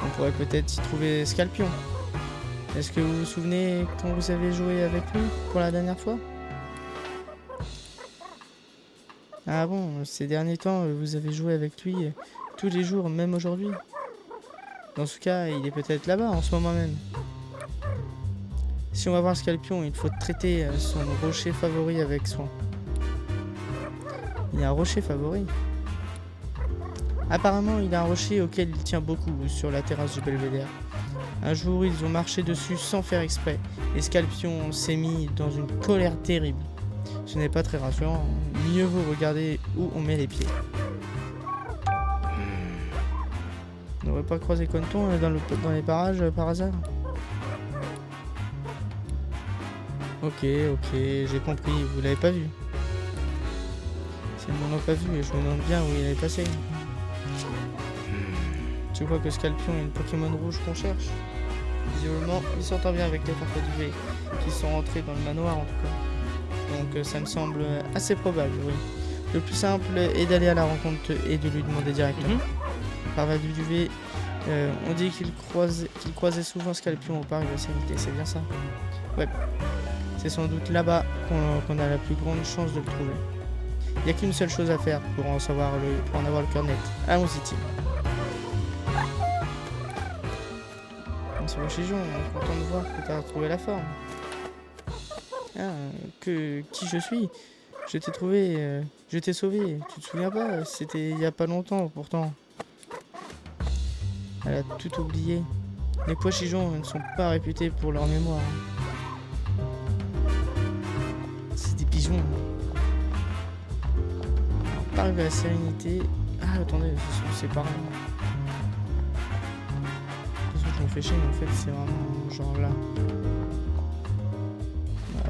On pourrait peut-être y trouver Scalpion. Est-ce que vous vous souvenez quand vous avez joué avec lui pour la dernière fois? Ah bon, ces derniers temps, vous avez joué avec lui tous les jours, même aujourd'hui? Dans ce cas, il est peut-être là-bas en ce moment même. Si on va voir Scalpion, il faut traiter son rocher favori avec soin. Il y a un rocher favori? Apparemment, il y a un rocher auquel il tient beaucoup sur la terrasse du Belvédère. Un jour, ils ont marché dessus sans faire exprès, et Scalpion s'est mis dans une colère terrible. Ce n'est pas très rassurant, mieux vaut regarder où on met les pieds. On n'aurait pas croisé Quenton dans les parages par hasard? Ok, j'ai compris, vous l'avez pas vu. C'est mon nom pas vu et je me demande bien où il est passé. Tu crois que Scalpion est une Pokémon rouge qu'on cherche? Visiblement, il s'entend bien avec les Farfaduvé qui sont rentrés dans le manoir en tout cas. Donc ça me semble assez probable, oui. Le plus simple est d'aller à la rencontre et de lui demander directement. Farfaduvé, on dit qu'il croisait souvent Scalpion au parc de la Sérénité, c'est bien ça? Ouais. C'est sans doute là-bas qu'on a la plus grande chance de le trouver. Il n'y a qu'une seule chose à faire pour en avoir le cœur net. Allons-y, Tim. C'est Rochijon, content de voir que tu as retrouvé la forme. Ah, qui je suis? Je t'ai trouvé, je t'ai sauvé. Tu te souviens pas? C'était il y a pas longtemps pourtant. Elle a tout oublié. Les Pochijon ne sont pas réputés pour leur mémoire. C'est des pigeons. Parc de la Sérénité. Ah, attendez, c'est pas vraiment. Je me fais chier, mais en fait, c'est vraiment genre là.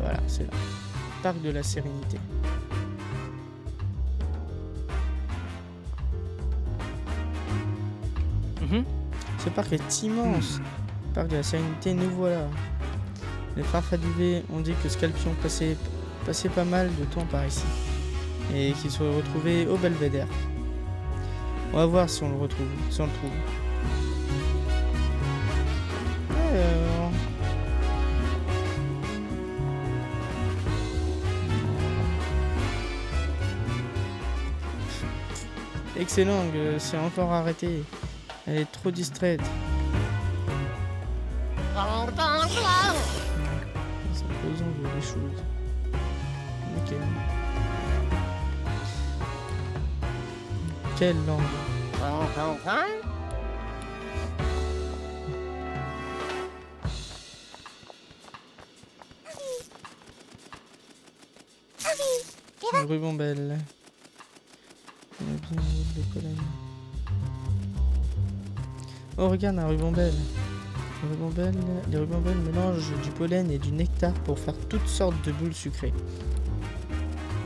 Voilà, c'est là. Parc de la Sérénité. Ce parc est immense. Parc de la Sérénité, nous voilà. Les frères Fadulé ont dit que Scorpion passait pas mal de temps par ici. Et qu'il se retrouvait au Belvédère. On va voir si on le retrouve, si on le trouve. Alors... Excellent, c'est encore arrêté. Elle est trop distraite. C'est imposant les choses. Ok. Quelle langue? Le ruban belle. On a bien le pollen. Oh regarde un ruban belle. Les rubans belles mélangent du pollen et du nectar pour faire toutes sortes de boules sucrées.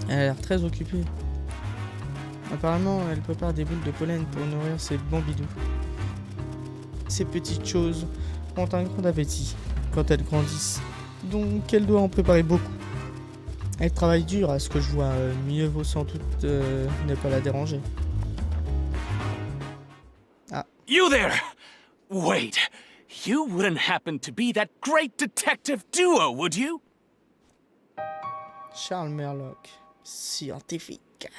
Elle a l'air très occupée. Apparemment, elle prépare des boules de pollen pour nourrir ses bambidous. Ces petites choses ont un grand appétit quand elles grandissent, donc elle doit en préparer beaucoup. Elle travaille dur à ce que je vois, mieux vaut sans doute ne pas la déranger. Ah. You there! Wait, you wouldn't happen to be that great detective duo, would you? Charles Merlock, scientifique.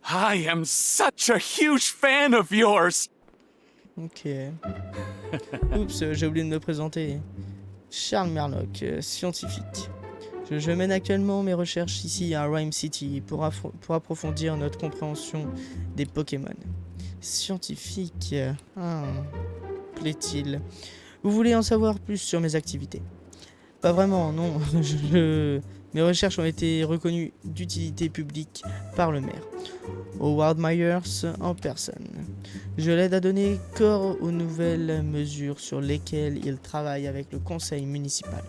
I am such a huge fan of yours! Ok. Oups, j'ai oublié de me présenter. Charles Merlock, scientifique. Je mène actuellement mes recherches ici à Rhyme City pour approfondir notre compréhension des Pokémon. Scientifique, plaît-il. Vous voulez en savoir plus sur mes activités? Pas vraiment, non. Mes recherches ont été reconnues d'utilité publique par le maire, Howard Myers en personne. Je l'aide à donner corps aux nouvelles mesures sur lesquelles il travaille avec le conseil municipal.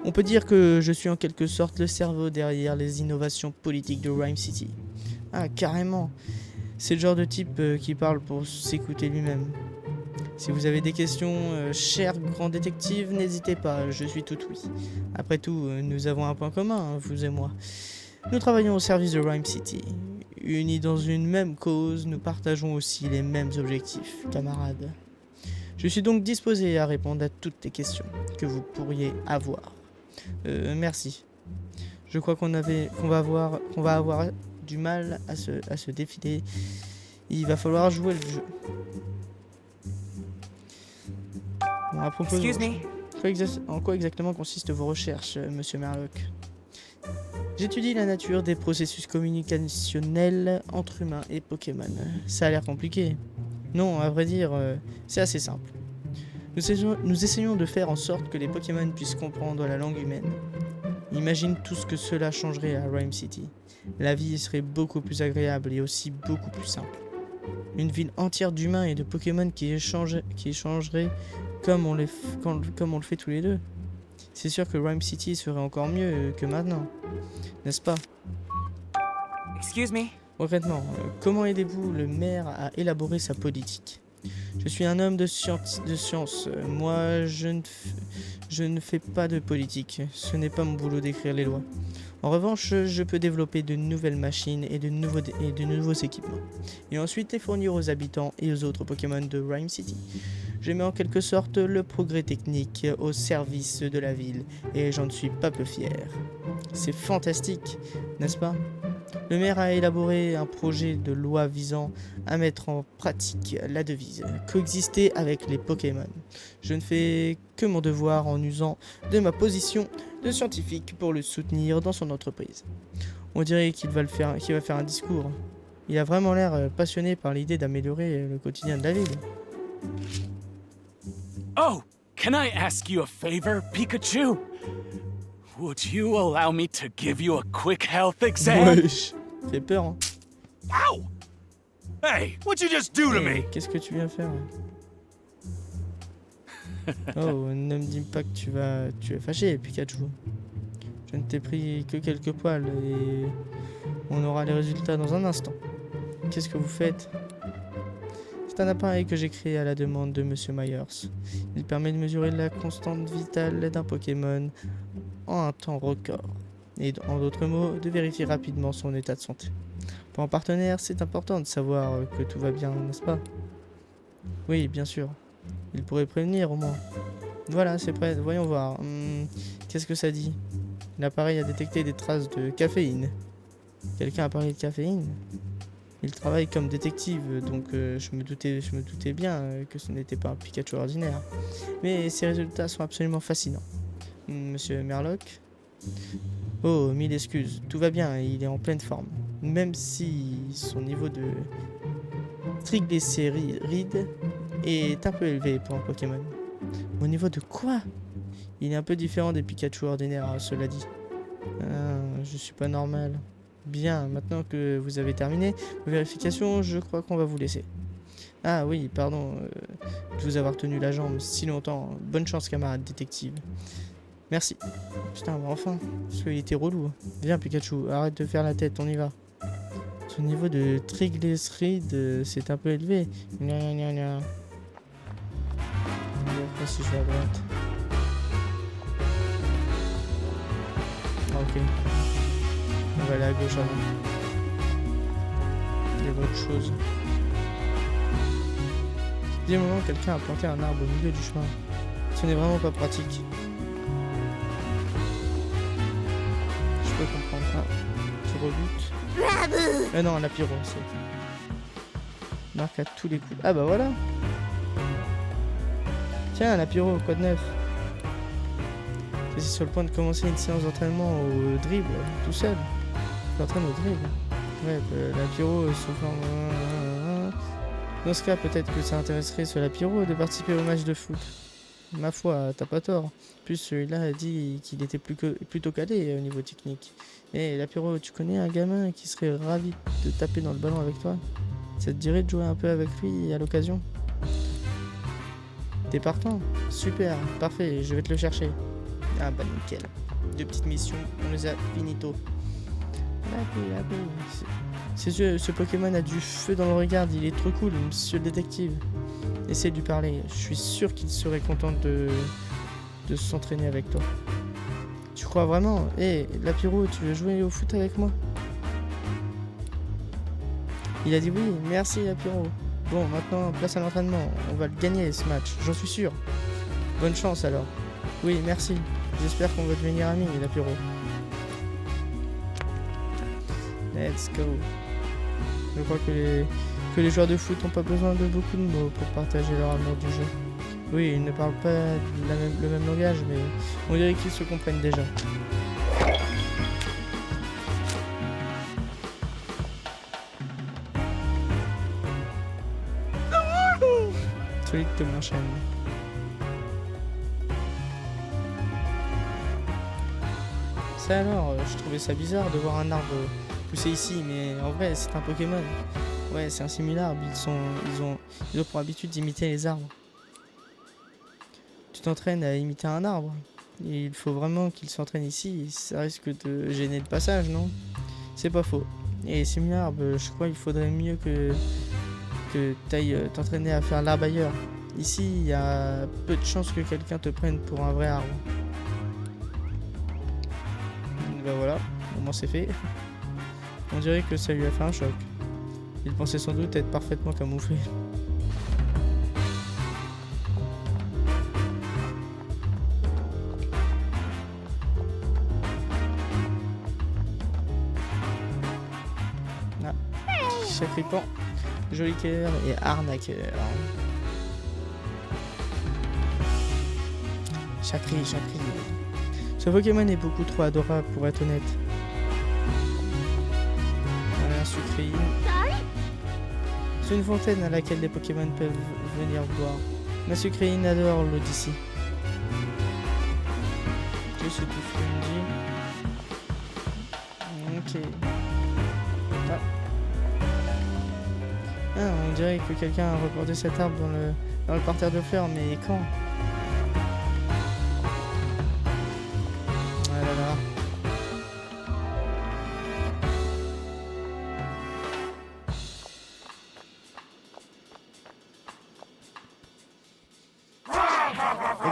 On peut dire que je suis en quelque sorte le cerveau derrière les innovations politiques de Rhyme City. Ah, carrément. C'est le genre de type qui parle pour s'écouter lui-même. Si vous avez des questions, cher grand détective, n'hésitez pas, je suis tout oui. Après tout, nous avons un point commun, vous et moi. Nous travaillons au service de Rhyme City. Unis dans une même cause, nous partageons aussi les mêmes objectifs, camarades. Je suis donc disposé à répondre à toutes les questions que vous pourriez avoir. Merci. Je crois qu'on va avoir du mal à se défiler. Il va falloir jouer le jeu. Bon, à propos Excuse me. En quoi exactement consistent vos recherches, monsieur Merlock? J'étudie la nature des processus communicationnels entre humains et Pokémon. Ça a l'air compliqué. Non, à vrai dire, c'est assez simple. Nous essayons de faire en sorte que les Pokémon puissent comprendre la langue humaine. Imagine tout ce que cela changerait à Rhyme City. La vie serait beaucoup plus agréable et aussi beaucoup plus simple. Une ville entière d'humains et de Pokémon qui échangeraient comme on le fait tous les deux. C'est sûr que Rhyme City serait encore mieux que maintenant, n'est-ce pas? Excuse me. Concrètement, comment aidez-vous le maire à élaborer sa politique? Je suis un homme de science. Moi, je ne fais pas de politique. Ce n'est pas mon boulot d'écrire les lois. En revanche, je peux développer de nouvelles machines et de nouveaux équipements. Et ensuite les fournir aux habitants et aux autres Pokémon de Rhyme City. Je mets en quelque sorte le progrès technique au service de la ville. Et j'en suis pas peu fier. C'est fantastique, n'est-ce pas? Le maire a élaboré un projet de loi visant à mettre en pratique la devise « Coexister avec les Pokémon ». Je ne fais que mon devoir en usant de ma position de scientifique pour le soutenir dans son entreprise. On dirait qu'il va faire un discours. Il a vraiment l'air passionné par l'idée d'améliorer le quotidien de la ville. Oh, can I ask you a favor, Pikachu? Would you allow me to give you a quick health exam? Wesh, fait peur, hein. Ow! Hey, what'd you just do to me? Qu'est-ce que tu viens faire? Oh, ne me dis pas que tu es fâché, Pikachu. Je ne t'ai pris que quelques poils et on aura les résultats dans un instant. Qu'est-ce que vous faites? C'est un appareil que j'ai créé à la demande de Monsieur Myers. Il permet de mesurer la constante vitale d'un Pokémon en un temps record. Et en d'autres mots, de vérifier rapidement son état de santé. Pour un partenaire, c'est important de savoir que tout va bien, n'est-ce pas? Oui, bien sûr. Il pourrait prévenir au moins. Voilà, c'est prêt. Voyons voir. Qu'est-ce que ça dit? L'appareil a détecté des traces de caféine. Quelqu'un a parlé de caféine? Il travaille comme détective, donc je me doutais bien que ce n'était pas un Pikachu ordinaire. Mais ses résultats sont absolument fascinants. Monsieur Merlock? Oh, mille excuses. Tout va bien, il est en pleine forme. Même si son niveau de triglycérides est un peu élevé pour un Pokémon. Au niveau de quoi? Il est un peu différent des Pikachu ordinaires, cela dit. Je suis pas normal. Bien, maintenant que vous avez terminé vos vérifications, je crois qu'on va vous laisser. Ah oui, pardon de vous avoir tenu la jambe si longtemps. Bonne chance, camarade détective. Merci. Putain, bah enfin, parce qu'il était relou. Viens, Pikachu, arrête de faire la tête, on y va. Son niveau de triglycérides, c'est un peu élevé. Gna gna gna. Après, si je vais à droite. Ah, ok. On va aller à gauche avant. Il y a d'autres choses. Il y a un moment, quelqu'un a planté un arbre au milieu du chemin. Ce n'est vraiment pas pratique. Je peux comprendre. Ah, tu rebutes. Ah non, la pyro, c'est. Marque à tous les coups. Ah bah voilà. Tiens, la pyro, quoi de neuf? C'est sur le point de commencer une séance d'entraînement au dribble, tout seul. Je m'entraîne au dribble. Ouais, la pyro se forme. Dans ce cas, peut-être que ça intéresserait sur la pyro de participer au match de foot. Ma foi, t'as pas tort. Plus celui-là a dit qu'il était plutôt calé au niveau technique. Et la pyro, tu connais un gamin qui serait ravi de taper dans le ballon avec toi? Ça te dirait de jouer un peu avec lui à l'occasion? T'es partant? Super, parfait, je vais te le chercher. Ah bah nickel. 2 petites missions, on les a finito. Ce Pokémon a du feu dans le regard, il est trop cool, monsieur le détective. Essaye de lui parler, je suis sûr qu'il serait content de s'entraîner avec toi. Tu crois vraiment? Hé, Lapiro, tu veux jouer au foot avec moi? Il a dit oui, merci Lapiro. Bon, maintenant, place à l'entraînement, on va le gagner ce match, j'en suis sûr. Bonne chance alors. Oui, merci. J'espère qu'on va devenir amis, Lapiro. Let's go. Je crois que les joueurs de foot n'ont pas besoin de beaucoup de mots pour partager leur amour du jeu. Oui, ils ne parlent pas le même langage, mais on dirait qu'ils se comprennent déjà. Solide de m'enchaîne. Ça alors, je trouvais ça bizarre de voir un arbre pousser ici, mais en vrai c'est un Pokémon. Ouais, c'est un similarbe, ils ont pour habitude d'imiter les arbres. Tu t'entraînes à imiter un arbre. Il faut vraiment qu'il s'entraîne ici, ça risque de gêner le passage, non? C'est pas faux. Et similarbe, je crois qu'il faudrait mieux que t'ailles t'entraîner à faire l'arbre ailleurs. Ici, il y a peu de chances que quelqu'un te prenne pour un vrai arbre. Ben voilà, au moins c'est fait. On dirait que ça lui a fait un choc. Il pensait sans doute être parfaitement camouflé. Ah, sacripant, joli cœur et arnaqueur. Chacri. Ce Pokémon est beaucoup trop adorable pour être honnête. Un sucrine. C'est une fontaine à laquelle les Pokémon peuvent venir boire. Ma sucrine adore l'eau d'ici. C'est ce que tu me dis. Ok. Ah, on dirait que quelqu'un a reporté cet arbre dans le parterre de fleurs, mais quand?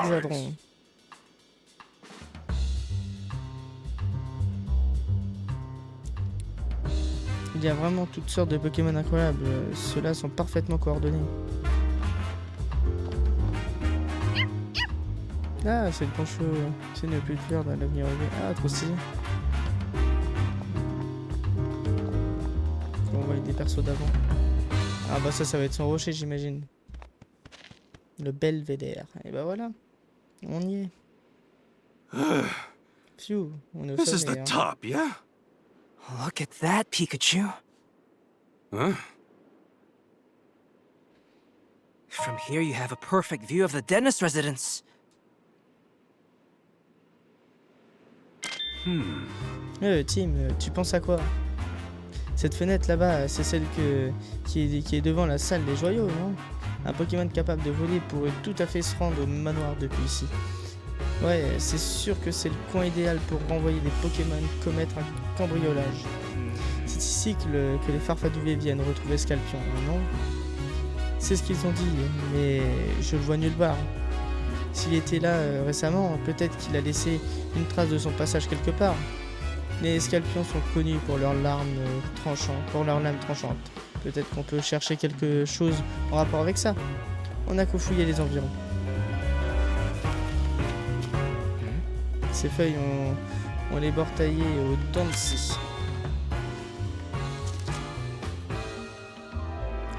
Xadron. Il y a vraiment toutes sortes de Pokémon incroyables. Ceux-là sont parfaitement coordonnés. Ah, c'est le poncho. C'est ne plus de faire dans l'avenir rêvé. Ah, trop stylé. On voit des persos d'avant. Ah bah ça va être son rocher, j'imagine. Le belvédère. Et bah voilà. On y est. Phew, on est au This is sommet, the hein. top, yeah? Look at that, Pikachu. Huh? From here, you have a perfect view of the dentist residence. Tim, tu penses à quoi? Cette fenêtre là-bas, c'est celle qui est devant la salle des joyaux, non? Un Pokémon capable de voler pourrait tout à fait se rendre au manoir depuis ici. Ouais, c'est sûr que c'est le coin idéal pour renvoyer des Pokémon commettre un cambriolage. C'est ici que les Farfaduvés viennent retrouver Scorpion, non? C'est ce qu'ils ont dit, mais je le vois nulle part. S'il était là récemment, peut-être qu'il a laissé une trace de son passage quelque part. Les Scorpions sont connus pour leurs lames tranchantes. Peut-être qu'on peut chercher quelque chose en rapport avec ça. On n'a qu'à fouiller les environs. Ces feuilles, on les bord taillées aux dents de scie.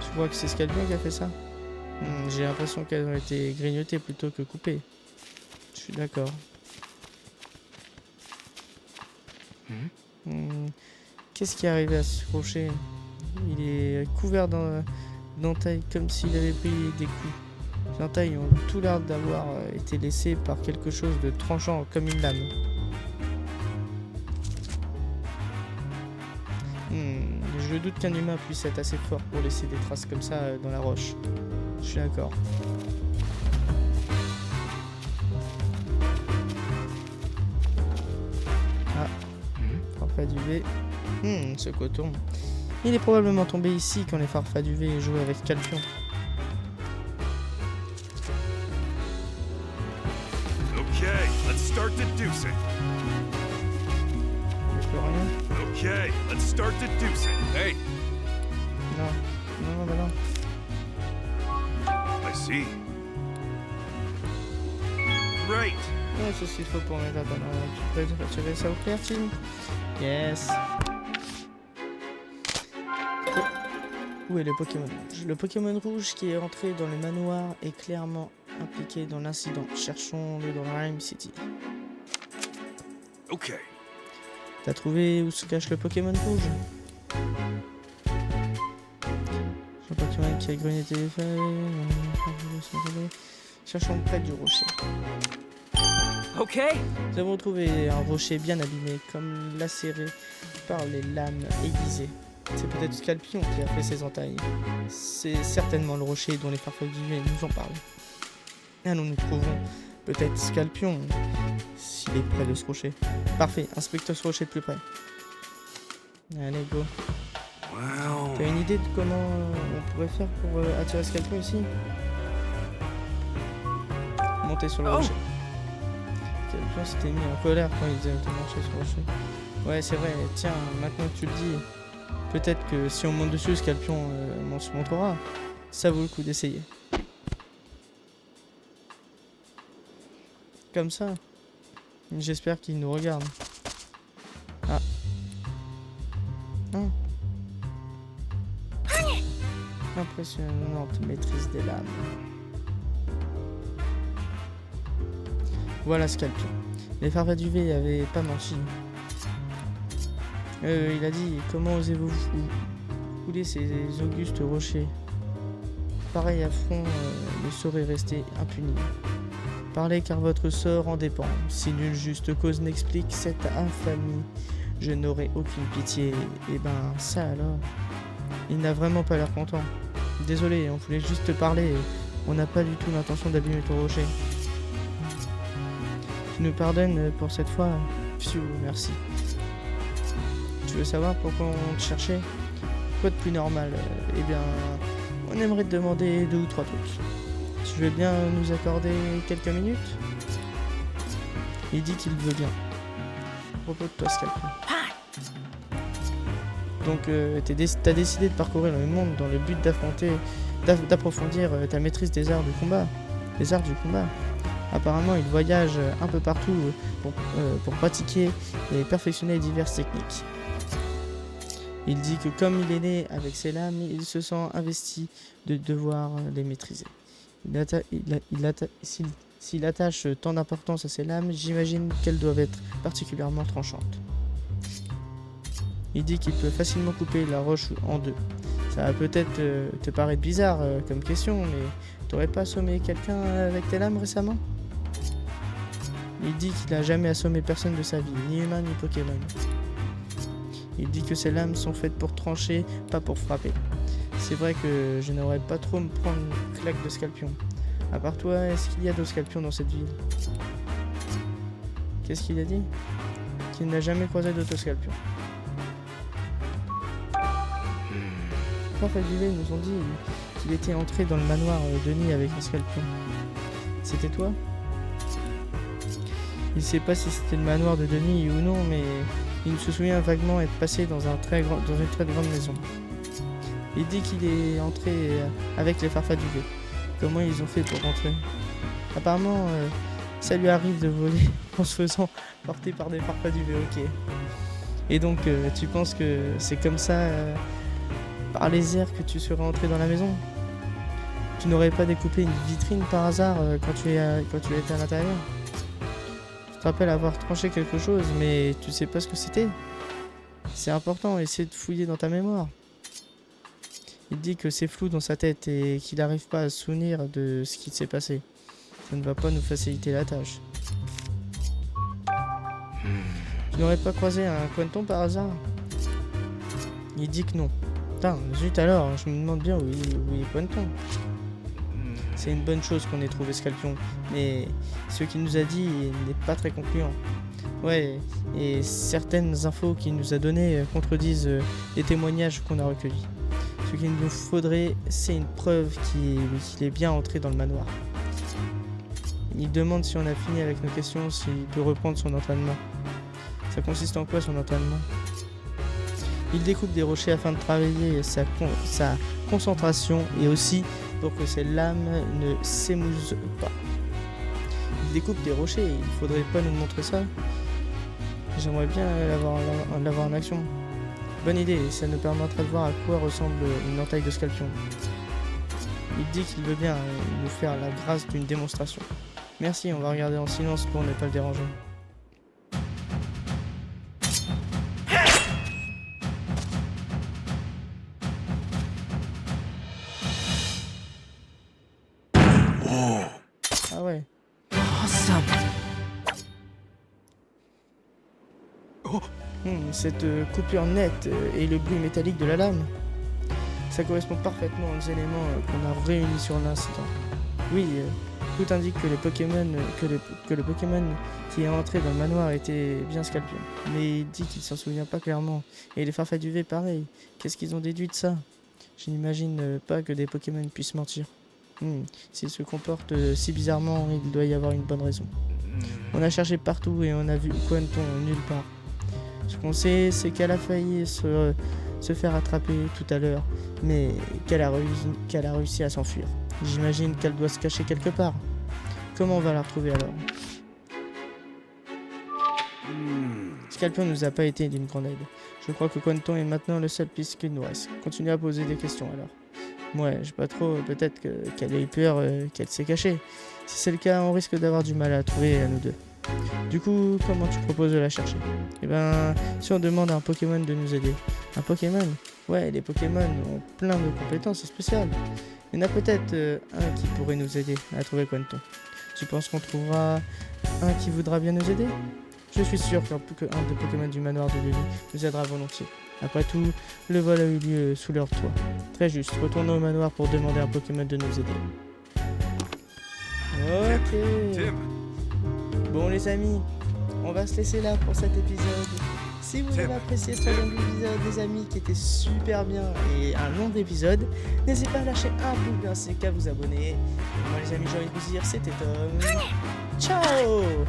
Je vois que c'est Scorpion qui a fait ça. J'ai l'impression qu'elles ont été grignotées plutôt que coupées. Je suis d'accord. Qu'est-ce qui est arrivé à ce rocher? Il est couvert d'entailles comme s'il avait pris des coups. Ces entailles ont tout l'air d'avoir été laissées par quelque chose de tranchant comme une lame. Je doute qu'un humain puisse être assez fort pour laisser des traces comme ça dans la roche. Je suis d'accord. Farfaduvé. Ce coton. Il est probablement tombé ici quand les Farfaduvé jouaient avec Calpion. Okay, let's start deducing. Il n'y a plus rien. Okay, let's start deducing. Hey, Non, bah non. I see. Great. Ouais, c'est ce qu'il faut pour mettre la bonne. Tu peux retirer ça au clair, Tim? Yes. Où est le Pokémon rouge? Le Pokémon rouge qui est entré dans le manoir est clairement impliqué dans l'incident. Cherchons-le dans Rhyme City. Okay. T'as trouvé où se cache le Pokémon rouge? Le Pokémon qui a grignoté les feuilles. Cherchons près du rocher. Okay. Nous avons trouvé un rocher bien abîmé, comme lacéré par les lames aiguisées. C'est peut-être Scorpion qui a fait ces entailles. C'est certainement le rocher dont les Farfaduvés nous en parlent. Allons, nous trouvons peut-être Scorpion, s'il est près de ce rocher. Parfait, inspectons ce rocher de plus près. Allez, go. Well, T'as une idée de comment on pourrait faire pour attirer Scorpion ici? Monter sur le rocher. Scorpion s'était mis en colère quand ils étaient marchés sur le rocher. Ouais, c'est vrai. Tiens, maintenant que tu le dis, peut-être que si on monte dessus, Scorpion se montrera. Ça vaut le coup d'essayer. Comme ça. J'espère qu'il nous regarde. Ah. Impressionnante maîtrise des lames. Voilà Scorpion. Les Farfaduvés avaient pas menti. Il a dit, comment osez-vous fouler ces augustes rochers? Pareil affront ne saurait rester impuni. Parlez car votre sort en dépend. Si nulle juste cause n'explique cette infamie, je n'aurai aucune pitié. Et ben ça alors. Il n'a vraiment pas l'air content. Désolé, on voulait juste te parler. On n'a pas du tout l'intention d'abîmer ton rocher. Tu nous pardonnes pour cette fois? Pfiou, merci. Tu veux savoir pourquoi on te cherchait? Quoi de plus normal? Eh bien, on aimerait te demander 2 ou 3 trucs. Tu veux bien nous accorder quelques minutes? Il dit qu'il veut bien. Repose-toi, Scorpion. Donc, t'as décidé de parcourir le monde dans le but d'approfondir ta maîtrise des arts du combat. Les arts du combat. Apparemment, il voyage un peu partout pour pratiquer et perfectionner diverses techniques. Il dit que comme il est né avec ses lames, il se sent investi de devoir les maîtriser. S'il attache tant d'importance à ses lames, j'imagine qu'elles doivent être particulièrement tranchantes. Il dit qu'il peut facilement couper la roche en deux. Ça va peut-être te paraître bizarre comme question, mais t'aurais pas assommé quelqu'un avec tes lames récemment? Il dit qu'il n'a jamais assommé personne de sa vie, ni humain ni Pokémon. Il dit que ses lames sont faites pour trancher, pas pour frapper. C'est vrai que je n'aurais pas trop me prendre une claque de Scorpion. À part toi, est-ce qu'il y a d'autres Scorpions dans cette ville? Qu'est-ce qu'il a dit? Qu'il n'a jamais croisé d'autres Scorpions. Parfois, ils nous ont dit qu'il était entré dans le manoir de Denis avec un Scorpion. C'était toi? Il ne sait pas si c'était le manoir de Denis ou non, mais il se souvient vaguement être passé dans une très grande maison. Il dit qu'il est entré avec les Farfaduvés. Comment ils ont fait pour rentrer? Apparemment, ça lui arrive de voler en se faisant porter par des Farfaduvés, ok. Et donc, tu penses que c'est comme ça, par les airs, que tu serais entré dans la maison? Tu n'aurais pas découpé une vitrine par hasard quand tu étais à l'intérieur? Je te rappelle avoir tranché quelque chose, mais tu sais pas ce que c'était. C'est important, essaie de fouiller dans ta mémoire. Il dit que c'est flou dans sa tête et qu'il n'arrive pas à se souvenir de ce qui s'est passé. Ça ne va pas nous faciliter la tâche. Tu n'aurais pas croisé un Quenton par hasard? Il dit que non. Putain, zut alors, je me demande bien où est Quenton. C'est une bonne chose qu'on ait trouvé Scorpion, mais ce qu'il nous a dit n'est pas très concluant. Ouais, et certaines infos qu'il nous a données contredisent les témoignages qu'on a recueillis. Ce qu'il nous faudrait, c'est une preuve qu'il est bien entré dans le manoir. Il demande si on a fini avec nos questions, s'il peut reprendre son entraînement. Ça consiste en quoi son entraînement? Il découpe des rochers afin de travailler sa concentration et aussi pour que ses lames ne s'émousent pas. Il découpe des rochers, il faudrait pas nous montrer ça. J'aimerais bien l'avoir en action. Bonne idée, ça nous permettra de voir à quoi ressemble une entaille de Scorpion. Il dit qu'il veut bien nous faire la grâce d'une démonstration. Merci, on va regarder en silence pour ne pas le déranger. Ah ouais. Awesome. Cette coupure nette et le bruit métallique de la lame, ça correspond parfaitement aux éléments qu'on a réunis sur l'incident. Oui, tout indique que le Pokémon qui est entré dans le manoir était bien Scorpion. Mais il dit qu'il s'en souvient pas clairement. Et les Farfaduvés, pareil. Qu'est-ce qu'ils ont déduit de ça? Je n'imagine pas que des Pokémon puissent mentir. S'ils se comportent si bizarrement, il doit y avoir une bonne raison. On a cherché partout et on a vu Quenton nulle part. Ce qu'on sait, c'est qu'elle a failli se faire attraper tout à l'heure, mais qu'elle a réussi à s'enfuir. J'imagine qu'elle doit se cacher quelque part. Comment on va la retrouver alors? Scorpion nous a pas été d'une grande aide. Je crois que Quenton est maintenant le seul piste qu'il nous reste. Continuez à poser des questions alors. Ouais, je sais pas trop, peut-être qu'elle a eu peur, qu'elle s'est cachée. Si c'est le cas, on risque d'avoir du mal à la trouver à nous deux. Du coup, comment tu proposes de la chercher? Eh ben, si on demande à un Pokémon de nous aider. Un Pokémon? Ouais, les Pokémon ont plein de compétences spéciales. Il y en a peut-être un qui pourrait nous aider à trouver Quenton. Tu penses qu'on trouvera un qui voudra bien nous aider? Je suis sûr qu'un des Pokémon du manoir de Lily nous aidera volontiers. Après tout, le vol a eu lieu sous leur toit. Très juste, retournons au manoir pour demander à un Pokémon de nous aider. Ok. Tim, Bon les amis, on va se laisser là pour cet épisode. Si vous avez apprécié ce troisième épisode, les amis, qui était super bien et un long épisode, n'hésitez pas à lâcher un pouce bleu ainsi qu'à vous abonner. Moi les amis, j'ai envie de vous dire, c'était Tom. Ciao!